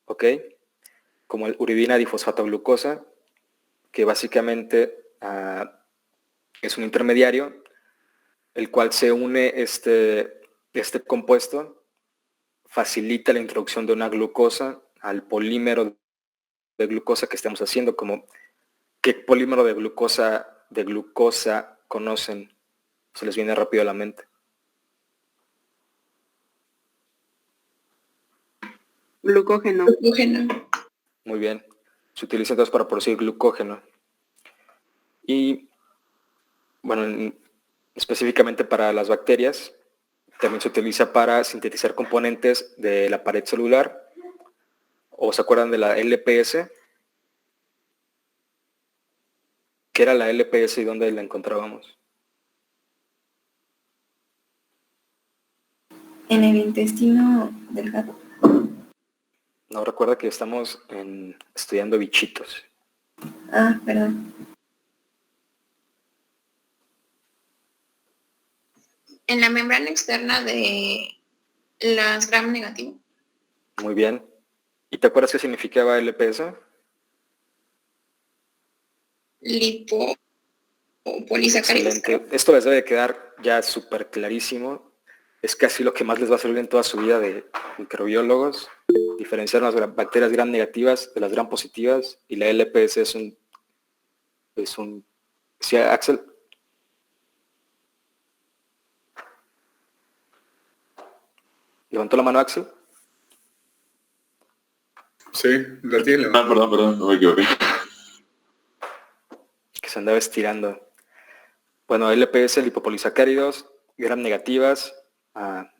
¿ok? Como el uridina difosfatoglucosa, que básicamente es un intermediario, el cual se une este compuesto, facilita la introducción de una glucosa al polímero de glucosa que estamos haciendo. Como, ¿qué polímero de glucosa conocen? Se les viene rápido a la mente. Glucógeno. Muy bien. Se utiliza entonces para producir glucógeno. Y, bueno, específicamente para las bacterias, también se utiliza para sintetizar componentes de la pared celular. ¿O se acuerdan de la LPS? ¿Qué era la LPS y dónde la encontrábamos? En el intestino delgado. No, recuerda que estamos estudiando bichitos. Ah, perdón. En la membrana externa de las gram negativo. Muy bien. ¿Y te acuerdas qué significaba LPS? Lipo o polisacáridos. Excelente. Esto les debe quedar ya súper clarísimo. Es casi lo que más les va a servir en toda su vida de microbiólogos. Diferenciar las bacterias gram negativas de las gram positivas. Y la LPS es un... ¿Sí, Axel? ¿Levantó la mano Axel? Sí, la tiene. Perdón, no me equivoqué. Que se andaba estirando. Bueno, LPS, lipopolisacáridos, gram negativas,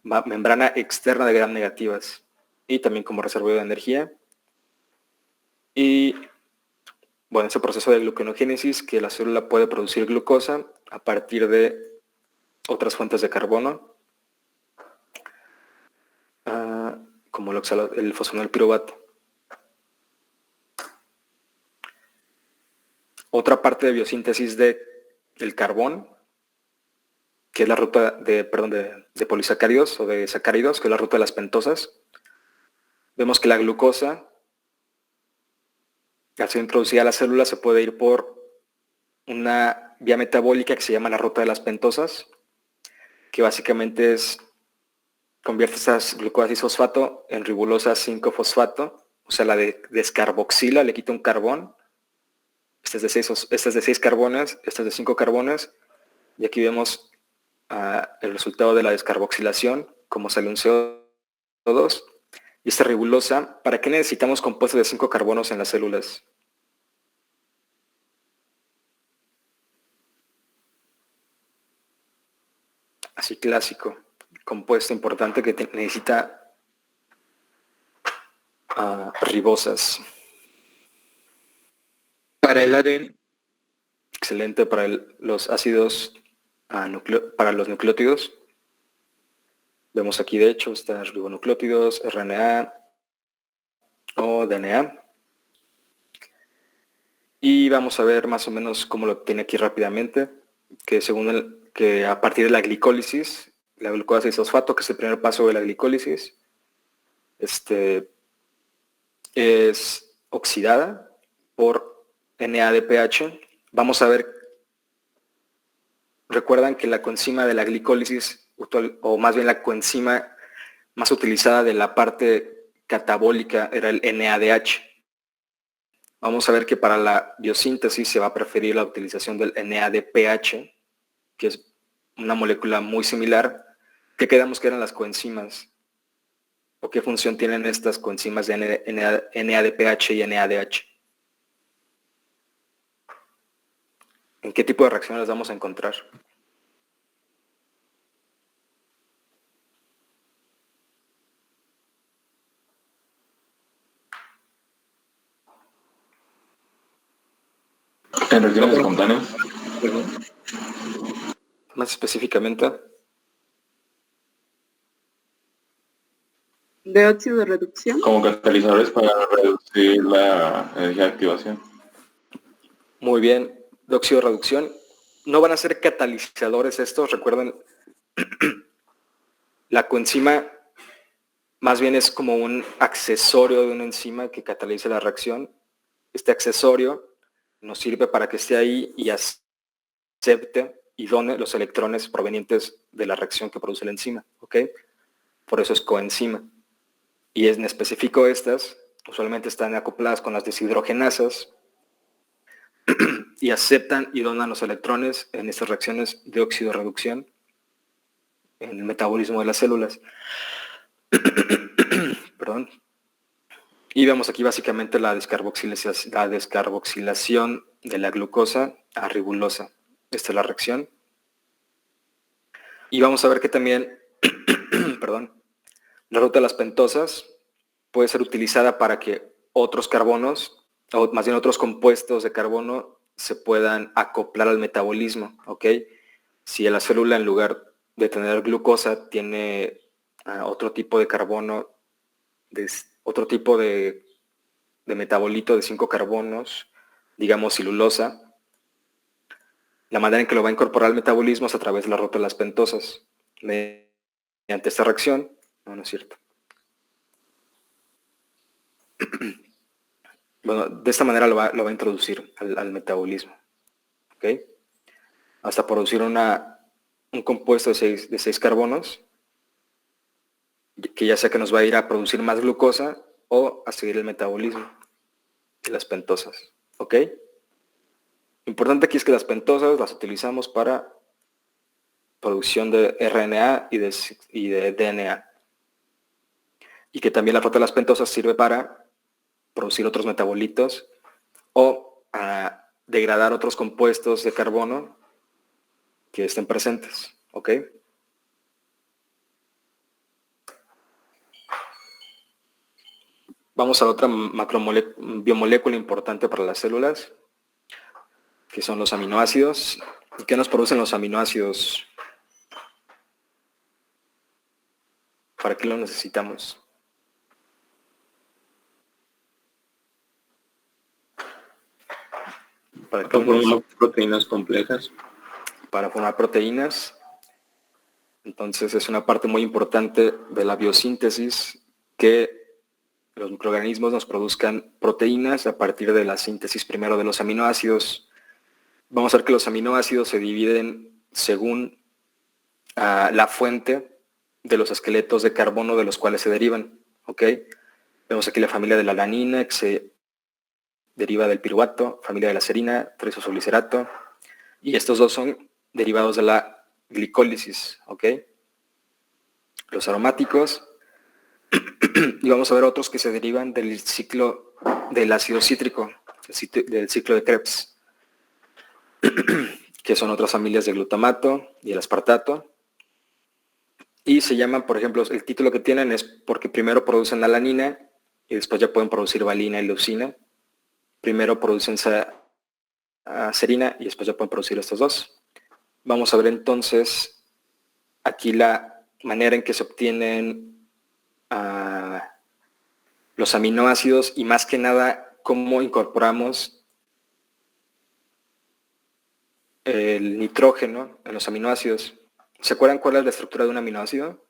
membrana externa de gram negativas y también como reservorio de energía. Y bueno, ese proceso de gluconeogénesis, que la célula puede producir glucosa a partir de otras fuentes de carbono, como el fosfonilpiruvato. Otra parte de biosíntesis del carbón, que es la ruta de polisacáridos o de sacáridos, que es la ruta de las pentosas. Vemos que la glucosa, al ser introducida a la célula, se puede ir por una vía metabólica que se llama la ruta de las pentosas, que básicamente es convierte esa glucosa 6-fosfato en ribulosa 5-fosfato, o sea, la descarboxila, le quita un carbón. Este es de 6 carbones, este es de 5 carbones, y aquí vemos el resultado de la descarboxilación, como sale un CO2. Y esta ribulosa, ¿para qué necesitamos compuestos de 5 carbonos en las células? Así clásico, compuesto importante que necesita ribosas. Para el ADN. Excelente para los ácidos, para los nucleótidos. Vemos aquí, de hecho, están ribonucleótidos, RNA o DNA. Y vamos a ver más o menos cómo lo tiene aquí rápidamente, que que a partir de la glicólisis, la glucosa 6-fosfato, que es el primer paso de la glicólisis, es oxidada por NADPH. Vamos a ver, recuerdan que la coenzima de la glicólisis, o más bien la coenzima más utilizada de la parte catabólica, era el NADH. Vamos a ver que para la biosíntesis se va a preferir la utilización del NADPH, que es una molécula muy similar. ¿Qué quedamos que eran las coenzimas? ¿O qué función tienen estas coenzimas de NADPH y NADH? ¿En qué tipo de reacciones las vamos a encontrar? En reacciones espontáneas. Más específicamente. ¿De óxido de reducción? Como catalizadores para reducir la energía de activación. Muy bien, de óxido de reducción. No van a ser catalizadores estos, recuerden, la coenzima más bien es como un accesorio de una enzima que cataliza la reacción. Este accesorio nos sirve para que esté ahí y acepte y done los electrones provenientes de la reacción que produce la enzima, ¿ok? Por eso es coenzima. Y en específico estas, usualmente están acopladas con las deshidrogenasas y aceptan y donan los electrones en estas reacciones de óxido de reducción en el metabolismo de las células. Perdón. Y vemos aquí básicamente la descarboxilación de la glucosa a ribulosa. Esta es la reacción. Y vamos a ver que también, perdón, la ruta de las pentosas puede ser utilizada para que otros carbonos, o más bien otros compuestos de carbono, se puedan acoplar al metabolismo, ¿ok? Si la célula en lugar de tener glucosa tiene otro tipo de carbono, otro tipo de metabolito de 5 carbonos, digamos celulosa, la manera en que lo va a incorporar al metabolismo es a través de la ruta de las pentosas. Mediante esta reacción, no es cierto. Bueno, de esta manera lo va a introducir al metabolismo, ¿ok? Hasta producir un compuesto de 6 carbonos, que ya sea que nos va a ir a producir más glucosa o a seguir el metabolismo de las pentosas, ¿ok? Lo importante aquí es que las pentosas las utilizamos para producción de RNA y de DNA. Y que también la ruta de las pentosas sirve para producir otros metabolitos o degradar otros compuestos de carbono que estén presentes, ¿ok? Vamos a otra biomolécula importante para las células, que son los aminoácidos. ¿Y qué nos producen los aminoácidos? ¿Para qué lo necesitamos? Para formar proteínas complejas. Para formar proteínas. Entonces es una parte muy importante de la biosíntesis que los microorganismos nos produzcan proteínas a partir de la síntesis primero de los aminoácidos. Vamos a ver que los aminoácidos se dividen según la fuente de los esqueletos de carbono de los cuales se derivan, ¿ok? Vemos aquí la familia de la alanina, que se deriva del piruvato, familia de la serina, trisosoglicerato, y estos dos son derivados de la glicólisis, ¿ok? Los aromáticos, y vamos a ver otros que se derivan del ciclo del ácido cítrico, del ciclo de Krebs, que son otras familias de glutamato y el aspartato, y se llaman, por ejemplo, el título que tienen es porque primero producen alanina y después ya pueden producir valina y leucina. Primero producen serina y después ya pueden producir estos dos. Vamos a ver entonces aquí la manera en que se obtienen los aminoácidos y más que nada cómo incorporamos el nitrógeno en los aminoácidos. ¿Se acuerdan cuál es la estructura de un aminoácido?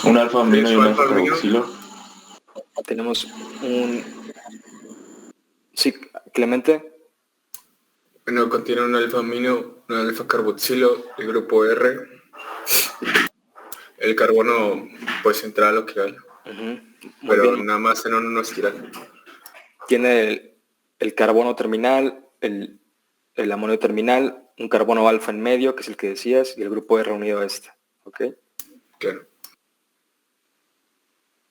Un alfa amino y un alfa carboxilo. Tenemos un... Sí, Clemente. Bueno, contiene un alfa amino, un alfa carboxilo, el grupo R. El carbono, pues, central o quiral. Pero bien. nada más en una espiral. Tiene el carbono terminal, el amonio terminal, un carbono alfa en medio, que es el que decías, y el grupo R unido a este. ¿Ok? Claro.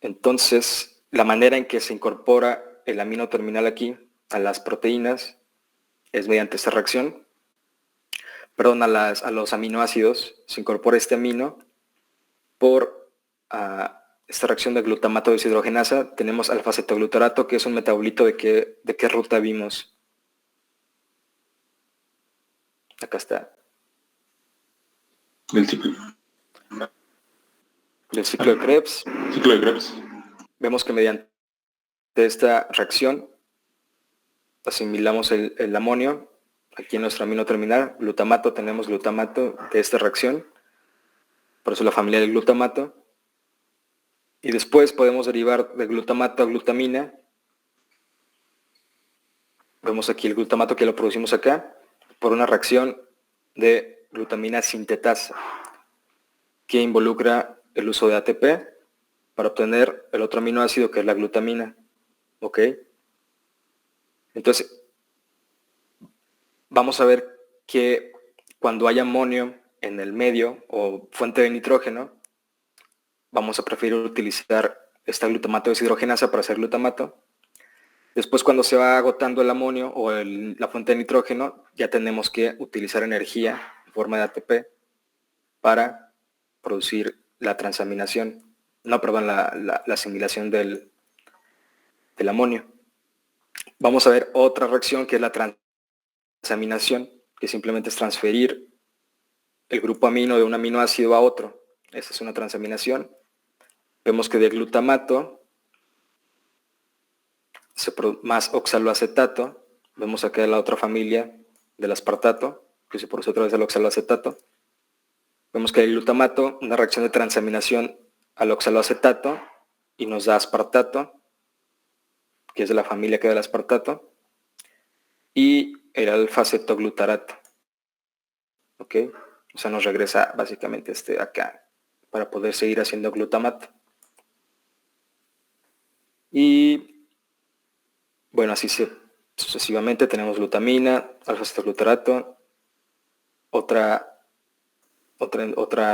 Entonces, la manera en que se incorpora el amino terminal aquí a las proteínas es mediante esta reacción. Perdón, a los aminoácidos se incorpora este amino por esta reacción de glutamato deshidrogenasa. Tenemos alfa-cetoglutarato, que es un metabolito de qué ruta vimos. Acá está. Del ciclo. Del ciclo de Krebs. Ciclo de Krebs. Vemos que mediante esta reacción asimilamos el amonio. Aquí en nuestro amino terminal, glutamato, tenemos glutamato de esta reacción. Por eso la familia del glutamato. Y después podemos derivar de glutamato a glutamina. Vemos aquí el glutamato que lo producimos acá por una reacción de glutamina sintetasa que involucra el uso de ATP para obtener el otro aminoácido que es la glutamina. ¿Ok? Entonces, vamos a ver que cuando hay amonio en el medio o fuente de nitrógeno, vamos a preferir utilizar esta glutamato deshidrogenasa para hacer glutamato. Después, cuando se va agotando el amonio o la fuente de nitrógeno, ya tenemos que utilizar energía en forma de ATP para producir la transaminación. No, perdón, la asimilación del amonio. Vamos a ver otra reacción que es la transaminación, que simplemente es transferir el grupo amino de un aminoácido a otro. Esa es una transaminación. Vemos que de glutamato más oxaloacetato, vemos acá la otra familia del aspartato, que se produce otra vez el oxaloacetato. Vemos que el glutamato, una reacción de transaminación al oxaloacetato y nos da aspartato, que es de la familia que da el aspartato, y el alfa-cetoglutarato. ¿Ok? O sea, nos regresa básicamente acá para poder seguir haciendo glutamato. Y bueno, así sucesivamente tenemos glutamina, alfa-cetoglutarato, otra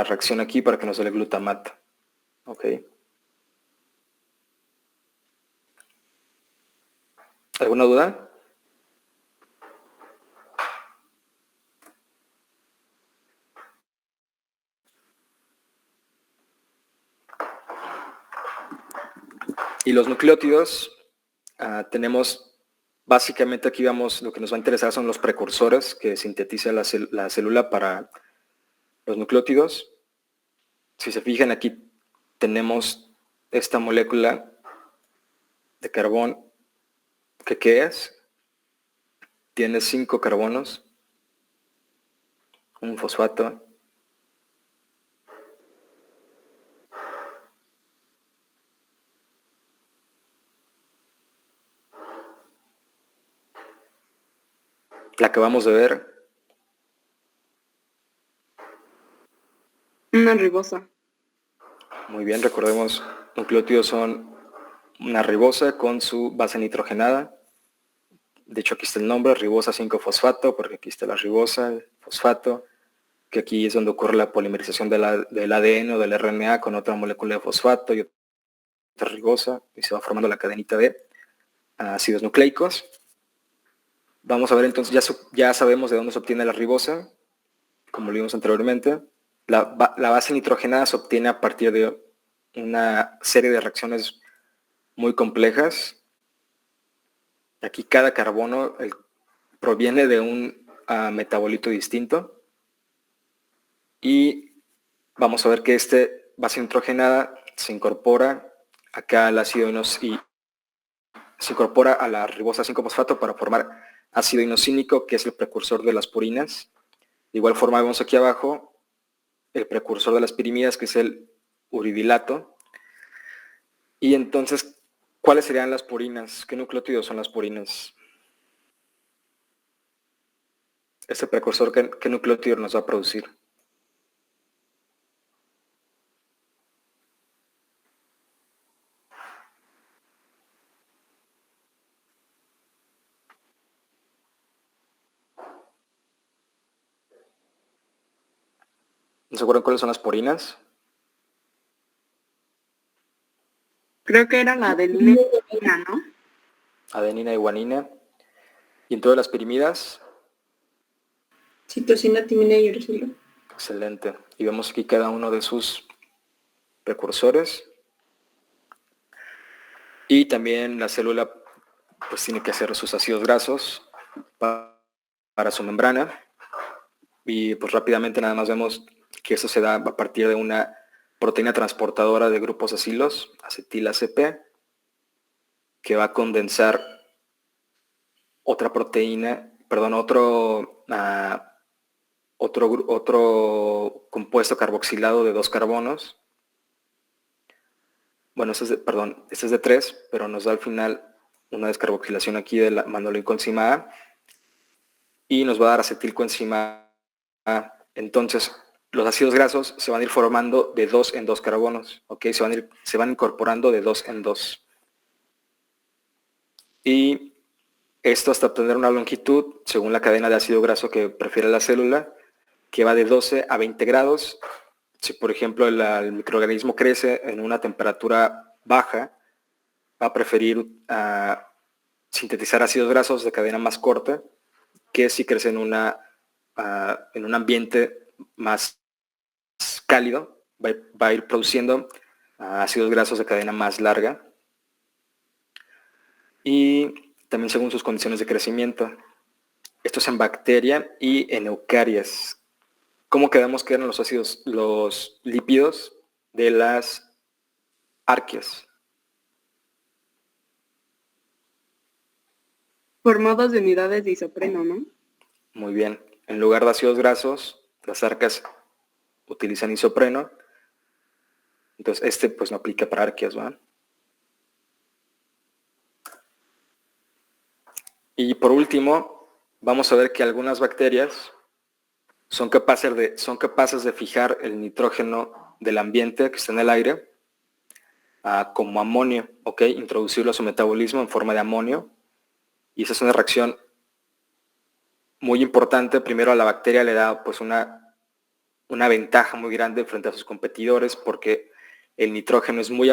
reacción aquí para que nos dé el glutamato. ¿Ok? ¿Alguna duda? Y los nucleótidos, tenemos, básicamente aquí vamos, lo que nos va a interesar son los precursores que sintetiza la célula para los nucleótidos. Si se fijan aquí tenemos esta molécula de carbón, que ¿qué es? Tiene 5 carbonos, un fosfato, La acabamos de ver. Una ribosa. Muy bien, recordemos, nucleótidos son una ribosa con su base nitrogenada. De hecho, aquí está el nombre, ribosa 5-fosfato, porque aquí está la ribosa, el fosfato, que aquí es donde ocurre la polimerización del ADN o del RNA con otra molécula de fosfato y otra ribosa, y se va formando la cadenita de ácidos nucleicos. Vamos a ver entonces, ya sabemos de dónde se obtiene la ribosa, como lo vimos anteriormente. La base nitrogenada se obtiene a partir de una serie de reacciones muy complejas. Aquí cada carbono proviene de un metabolito distinto. Y vamos a ver que este base nitrogenada se incorpora acá al ácido y se incorpora a la ribosa 5-fosfato para formar ácido inosínico, que es el precursor de las purinas. De igual forma vemos aquí abajo el precursor de las pirimidas, que es el uridilato. Y entonces, ¿cuáles serían las purinas? ¿Qué nucleótidos son las purinas? Este precursor, ¿qué nucleótido nos va a producir? ¿No se acuerdan cuáles son las purinas? Creo que era la adenina y guanina, ¿no? Adenina y guanina. Y en todas las pirimidas. Citosina, timina y uracilo. Excelente. Y vemos aquí cada uno de sus precursores. Y también la célula pues tiene que hacer sus ácidos grasos para su membrana. Y pues rápidamente nada más vemos que eso se da a partir de una proteína transportadora de grupos acilos, acetil-ACP, que va a condensar otra proteína, perdón, otro compuesto carboxilado de 2 carbonos. Bueno, este es de 3, pero nos da al final una descarboxilación aquí de la manolincoenzima A y nos va a dar acetilcoenzima A. Entonces, los ácidos grasos se van a ir formando de 2 en 2 carbonos, ¿ok? Se van incorporando de 2 en 2. Y esto hasta obtener una longitud, según la cadena de ácido graso que prefiere la célula, que va de 12 a 20 grados. Si, por ejemplo, el microorganismo crece en una temperatura baja, va a preferir sintetizar ácidos grasos de cadena más corta que si crece en un ambiente más cálido, va a ir produciendo ácidos grasos de cadena más larga. Y también según sus condiciones de crecimiento. Esto es en bacteria y en eucarias. ¿Cómo quedamos que eran los lípidos de las arqueas? Formados de unidades de isopreno, ¿no? Muy bien. En lugar de ácidos grasos, las arcas utilizan isopreno. Entonces pues no aplica para arqueas, ¿va? Y por último, vamos a ver que algunas bacterias son capaces de fijar el nitrógeno del ambiente que está en el aire como amonio, ¿ok? Introducirlo a su metabolismo en forma de amonio. Y esa es una reacción muy importante. Primero a la bacteria le da pues una ventaja muy grande frente a sus competidores porque el nitrógeno es muy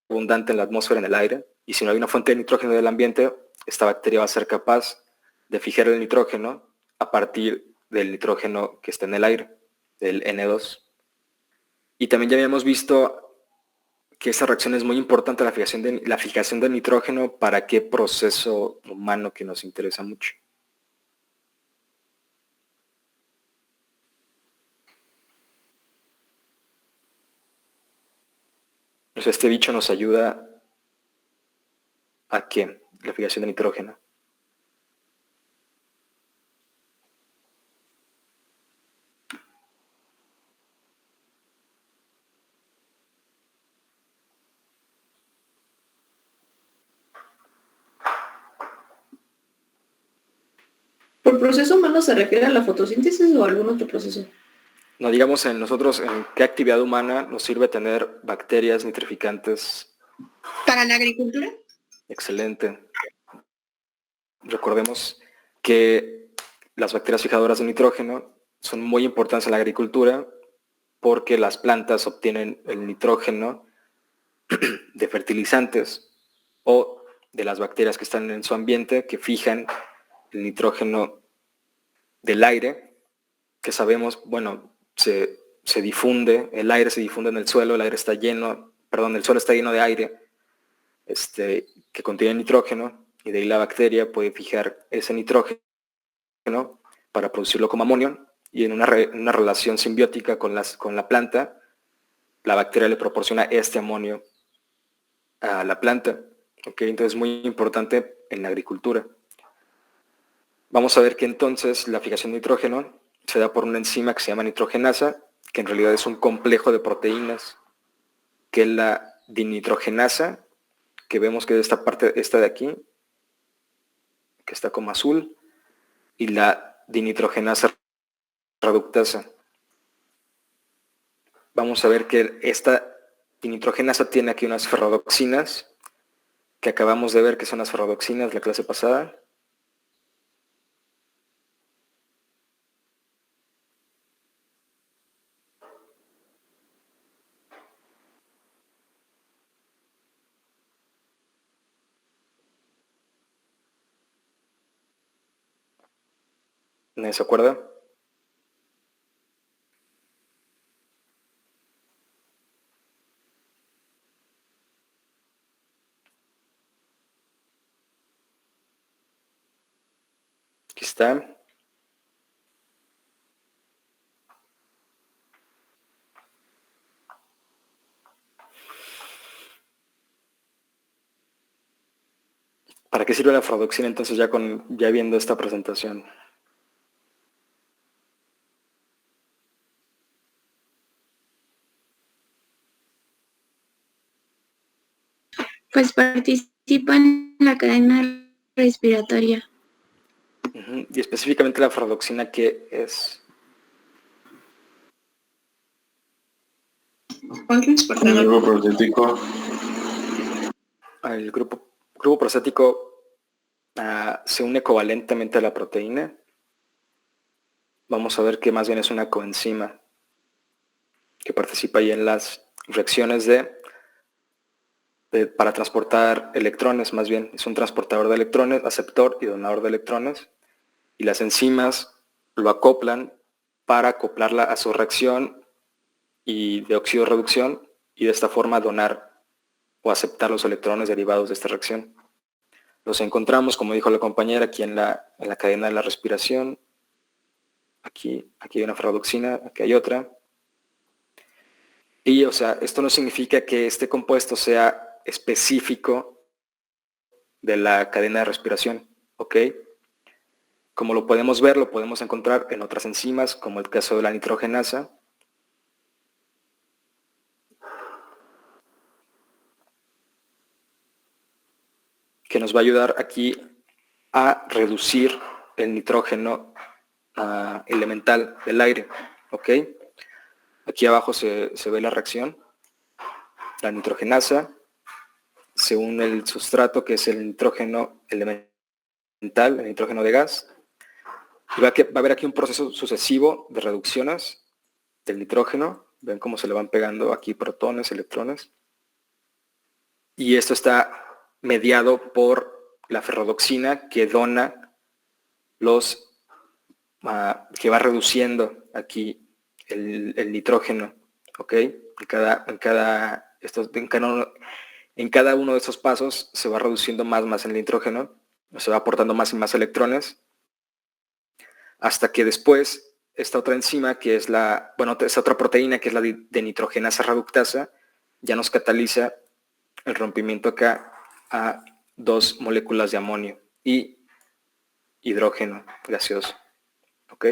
abundante en la atmósfera, en el aire. Y si no hay una fuente de nitrógeno del ambiente, esta bacteria va a ser capaz de fijar el nitrógeno a partir del nitrógeno que está en el aire, del N2. Y también ya habíamos visto que esa reacción es muy importante, la fijación del nitrógeno, para qué proceso humano que nos interesa mucho. Entonces este bicho nos ayuda a qué, la fijación de nitrógeno. ¿Por proceso humano se refiere a la fotosíntesis o a algún otro proceso? No, digamos en nosotros, en qué actividad humana nos sirve tener bacterias nitrificantes. ¿Para la agricultura? Excelente. Recordemos que las bacterias fijadoras de nitrógeno son muy importantes en la agricultura porque las plantas obtienen el nitrógeno de fertilizantes o de las bacterias que están en su ambiente que fijan el nitrógeno del aire, que sabemos, bueno, se difunde, el aire se difunde en el suelo, el suelo está lleno de aire que contiene nitrógeno, y de ahí la bacteria puede fijar ese nitrógeno para producirlo como amonio, y en una relación simbiótica con la planta, la bacteria le proporciona este amonio a la planta. ¿Okay? Entonces es muy importante en la agricultura. Vamos a ver que entonces la fijación de nitrógeno se da por una enzima que se llama nitrogenasa, que en realidad es un complejo de proteínas, que es la dinitrogenasa, que vemos que es esta de aquí, que está como azul, y la dinitrogenasa reductasa. Vamos a ver que esta dinitrogenasa tiene aquí unas ferrodoxinas, que acabamos de ver que son las ferrodoxinas la clase pasada. ¿Nadie se acuerda? Aquí está. ¿Para qué sirve la ferrodoxina entonces ya viendo esta presentación? Pues participa en la cadena respiratoria. Y específicamente la ferrodoxina, ¿qué es? El grupo prostético. El grupo prostético se une covalentemente a la proteína. Vamos a ver que más bien es una coenzima que participa ahí en las reacciones para transportar electrones, más bien. Es un transportador de electrones, aceptor y donador de electrones. Y las enzimas lo acoplan para acoplarla a su reacción y de oxidorreducción, y de esta forma donar o aceptar los electrones derivados de esta reacción. Los encontramos, como dijo la compañera, aquí en la cadena de la respiración. Aquí hay una ferrodoxina, aquí hay otra. Y, o sea, esto no significa que este compuesto sea específico de la cadena de respiración, ¿ok? Como lo podemos ver, lo podemos encontrar en otras enzimas, como el caso de la nitrogenasa. Que nos va a ayudar aquí a reducir el nitrógeno elemental del aire, ¿ok? Aquí abajo se ve la reacción. La nitrogenasa se une el sustrato, que es el nitrógeno elemental, el nitrógeno de gas. Y va a haber aquí un proceso sucesivo de reducciones del nitrógeno. Ven cómo se le van pegando aquí protones, electrones. Y esto está mediado por la ferrodoxina, que dona que va reduciendo aquí el nitrógeno, ¿ok? En cada uno de estos pasos se va reduciendo más el nitrógeno, se va aportando más y más electrones, hasta que después esta otra enzima, que es esta otra proteína, que es la de nitrogenasa reductasa, ya nos cataliza el rompimiento acá a 2 moléculas de amonio y hidrógeno gaseoso. ¿Ok?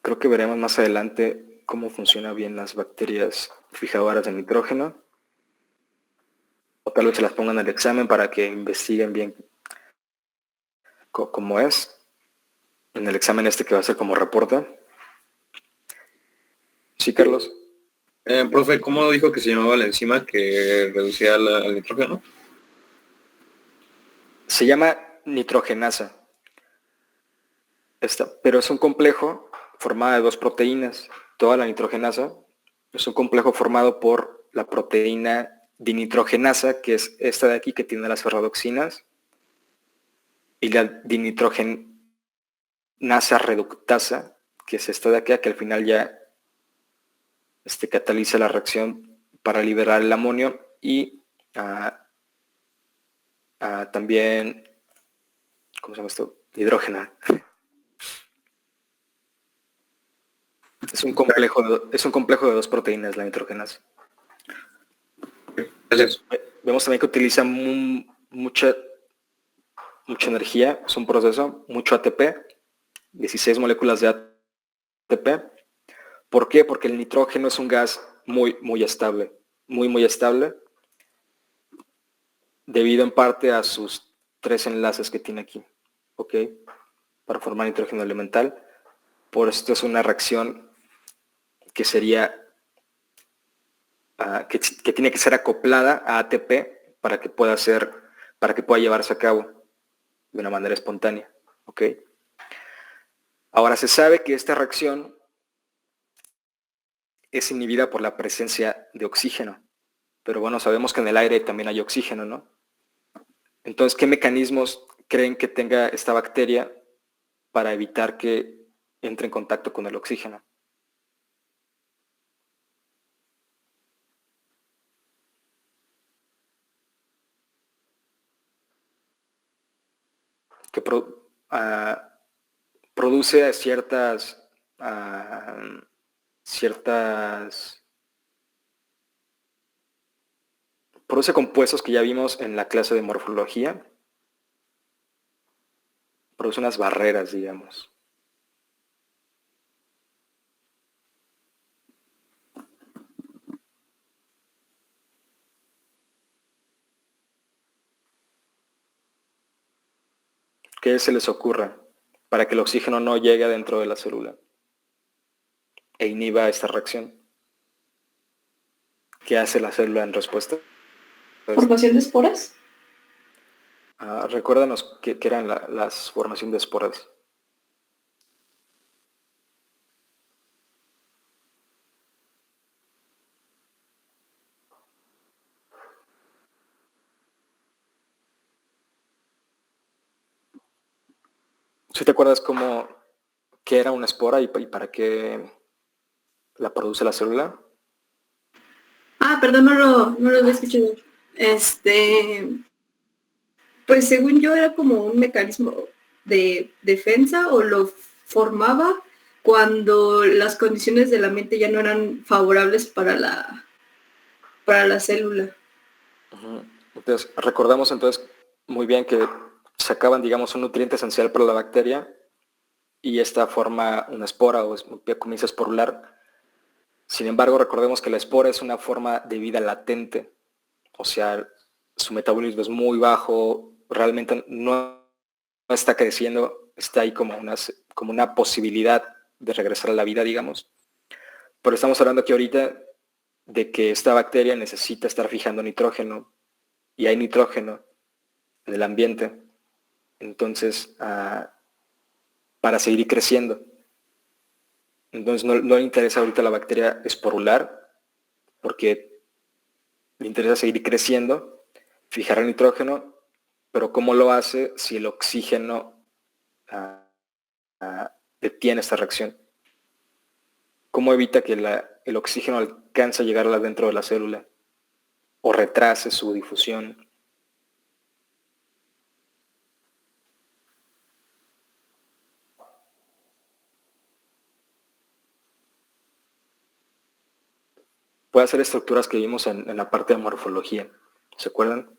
Creo que veremos más adelante cómo funcionan bien las bacterias fijadoras de nitrógeno. tal vez se las pongan en el examen para que investiguen bien cómo es. En el examen que va a ser como reporte. Sí, Carlos. Profe, ¿cómo dijo que se llamaba la enzima que reducía al nitrógeno? Se llama nitrogenasa. Pero es un complejo formado de 2 proteínas. Toda la nitrogenasa es un complejo formado por la proteína dinitrogenasa, que es esta de aquí que tiene las ferrodoxinas, y la dinitrogenasa reductasa, que es esta de aquí, que al final ya cataliza la reacción para liberar el amonio y también, ¿cómo se llama esto? Hidrógeno. Es un complejo de 2 proteínas, la nitrogenasa. Vemos también que utiliza mucha energía, es un proceso, mucho ATP, 16 moléculas de ATP. ¿Por qué? Porque el nitrógeno es un gas muy estable, muy estable, debido en parte a sus 3 enlaces que tiene aquí, ¿ok? Para formar nitrógeno elemental. Por esto es una reacción que sería, que tiene que ser acoplada a ATP para que pueda llevarse a cabo de una manera espontánea, ¿ok? Ahora se sabe que esta reacción es inhibida por la presencia de oxígeno, pero bueno, sabemos que en el aire también hay oxígeno, ¿no? Entonces, ¿qué mecanismos creen que tenga esta bacteria para evitar que entre en contacto con el oxígeno? Que produce produce compuestos que ya vimos en la clase de morfología. Produce unas barreras, digamos. ¿Qué se les ocurre para que el oxígeno no llegue dentro de la célula e inhiba esta reacción? ¿Qué hace la célula en respuesta? ¿Formación de esporas? Recuérdanos qué eran las formación de esporas. ¿Sí te acuerdas qué era una espora y para qué la produce la célula? Perdón, no lo había escuchado. Pues según yo era como un mecanismo de defensa o lo formaba cuando las condiciones del ambiente ya no eran favorables para la célula. Entonces, recordamos muy bien que sacaban, digamos, un nutriente esencial para la bacteria y esta forma una espora o comienza a esporular. Sin embargo, recordemos que la espora es una forma de vida latente, o sea, su metabolismo es muy bajo, realmente no está creciendo, está ahí como una posibilidad de regresar a la vida, digamos. Pero estamos hablando aquí ahorita de que esta bacteria necesita estar fijando nitrógeno y hay nitrógeno en el ambiente, entonces para seguir creciendo. Entonces no le interesa ahorita a la bacteria esporular porque le interesa seguir creciendo, fijar el nitrógeno, pero ¿cómo lo hace si el oxígeno detiene esta reacción? ¿Cómo evita que el oxígeno alcance a llegar dentro de la célula o retrase su difusión? Puede hacer estructuras que vimos en la parte de morfología. ¿Se acuerdan?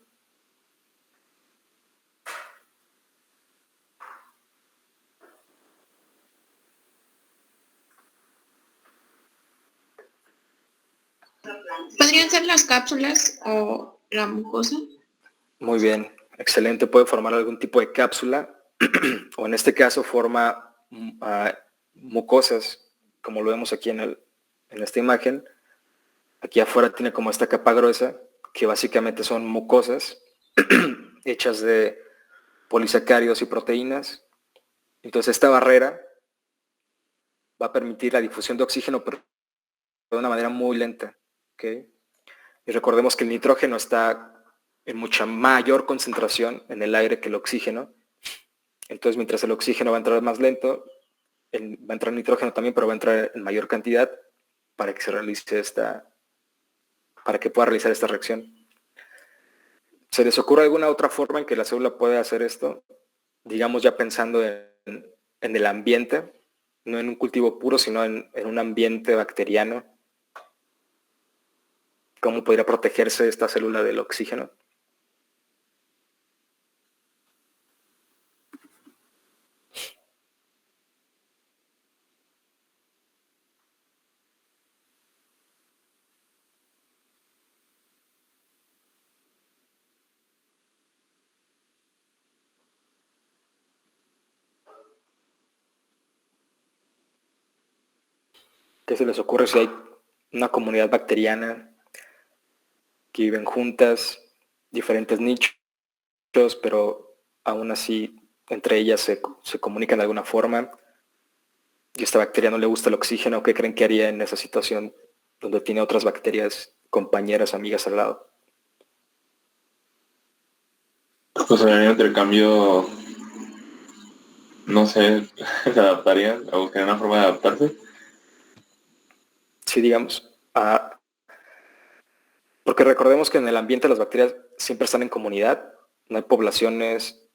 ¿Podrían ser las cápsulas o la mucosa? Muy bien, excelente. Puede formar algún tipo de cápsula o en este caso forma mucosas, como lo vemos aquí en esta imagen. Aquí afuera tiene como esta capa gruesa, que básicamente son mucosas hechas de polisacáridos y proteínas. Entonces esta barrera va a permitir la difusión de oxígeno, pero de una manera muy lenta. ¿Okay? Y recordemos que el nitrógeno está en mucha mayor concentración en el aire que el oxígeno. Entonces mientras el oxígeno va a entrar más lento, va a entrar nitrógeno también, pero va a entrar en mayor cantidad para que se realice para que pueda realizar esta reacción. ¿Se les ocurre alguna otra forma en que la célula puede hacer esto? Digamos ya pensando en el ambiente, no en un cultivo puro, sino en un ambiente bacteriano. ¿Cómo podría protegerse esta célula del oxígeno? ¿Qué se les ocurre si hay una comunidad bacteriana que viven juntas, diferentes nichos, pero aún así entre ellas se comunican de alguna forma, y a esta bacteria no le gusta el oxígeno? ¿Qué creen que haría en esa situación donde tiene otras bacterias, compañeras, amigas al lado? Pues en el intercambio, no sé, se adaptarían o buscarían una forma de adaptarse. Sí, digamos. Porque recordemos que en el ambiente las bacterias siempre están en comunidad, no hay poblaciones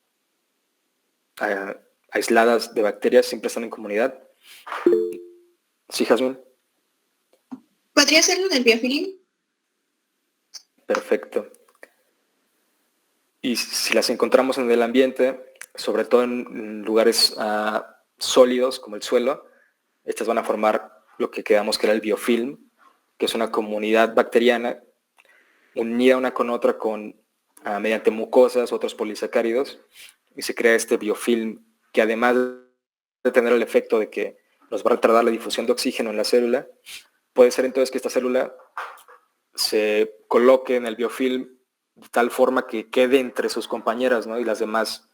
aisladas de bacterias, siempre están en comunidad. ¿Sí, Jasmine? ¿Podría ser lo del biofilm? Perfecto. Y si las encontramos en el ambiente, sobre todo en lugares sólidos como el suelo, estas van a formar lo que quedamos que era el biofilm, que es una comunidad bacteriana unida una con otra mediante mucosas, otros polisacáridos, y se crea este biofilm que además de tener el efecto de que nos va a retardar la difusión de oxígeno en la célula, puede ser entonces que esta célula se coloque en el biofilm de tal forma que quede entre sus compañeras, ¿no? Y las demás,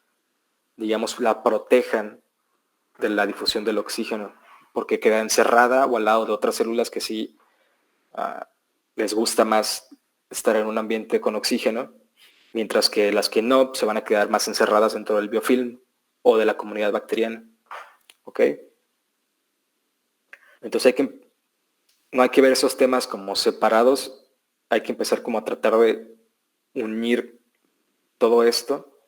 digamos, la protejan de la difusión del oxígeno, porque queda encerrada o al lado de otras células que sí les gusta más estar en un ambiente con oxígeno, mientras que las que no se van a quedar más encerradas dentro del biofilm o de la comunidad bacteriana. ¿Ok? Entonces no hay que ver esos temas como separados, hay que empezar como a tratar de unir todo esto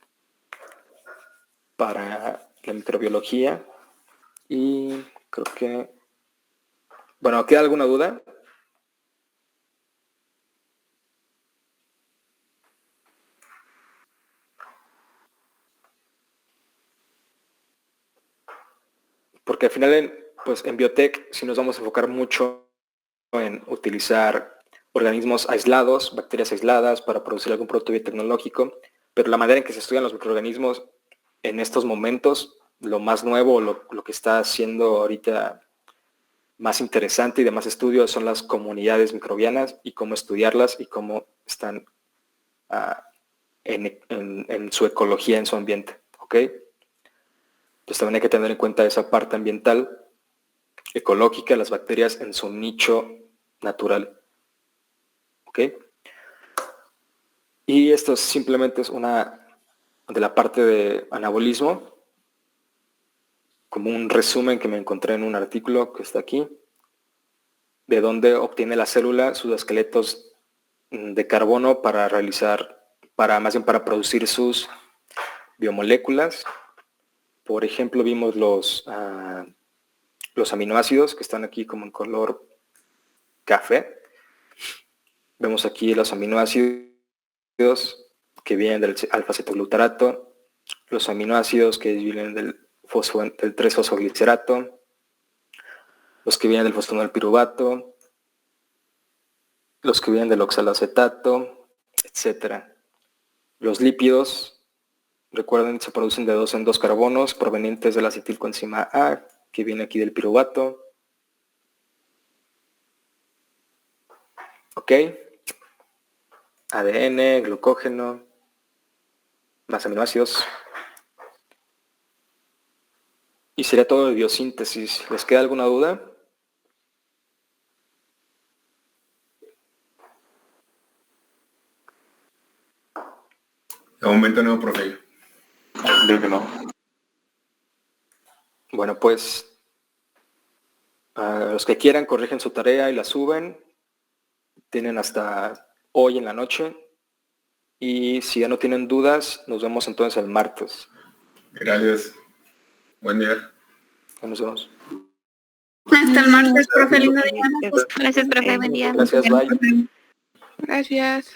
para la microbiología. Y creo que, bueno, ¿queda alguna duda? Porque al final, pues en biotech sí nos vamos a enfocar mucho en utilizar organismos aislados, bacterias aisladas para producir algún producto biotecnológico, pero la manera en que se estudian los microorganismos en estos momentos, lo más nuevo, lo que está siendo ahorita más interesante y de más estudio son las comunidades microbianas y cómo estudiarlas y cómo están en su ecología, en su ambiente. ¿Ok? Entonces también hay que tener en cuenta esa parte ambiental, ecológica, las bacterias en su nicho natural. ¿Ok? Y esto simplemente es una de la parte de anabolismo, como un resumen que me encontré en un artículo que está aquí, de dónde obtiene la célula sus esqueletos de carbono para producir sus biomoléculas. Por ejemplo, vimos los aminoácidos que están aquí como en color café. Vemos aquí los aminoácidos que vienen del alfa-cetoglutarato, los aminoácidos que vienen del 3-fosfoglicerato, los que vienen del fosfonilpiruvato, los que vienen del oxaloacetato, etc. Los lípidos, recuerden, se producen de 2 en 2 carbonos provenientes de la acetilcoenzima A, que viene aquí del piruvato. Ok. ADN, glucógeno, más aminoácidos. Y sería todo de biosíntesis. ¿Les queda alguna duda? De momento no, profe. Creo que no. Bueno, pues los que quieran corrigen su tarea y la suben. Tienen hasta hoy en la noche. Y si ya no tienen dudas, nos vemos entonces el martes. Gracias. Buen día. Nos vemos. Hasta el martes, profe. Lindo día. Gracias, profe. Buen día. Gracias, bye. Gracias.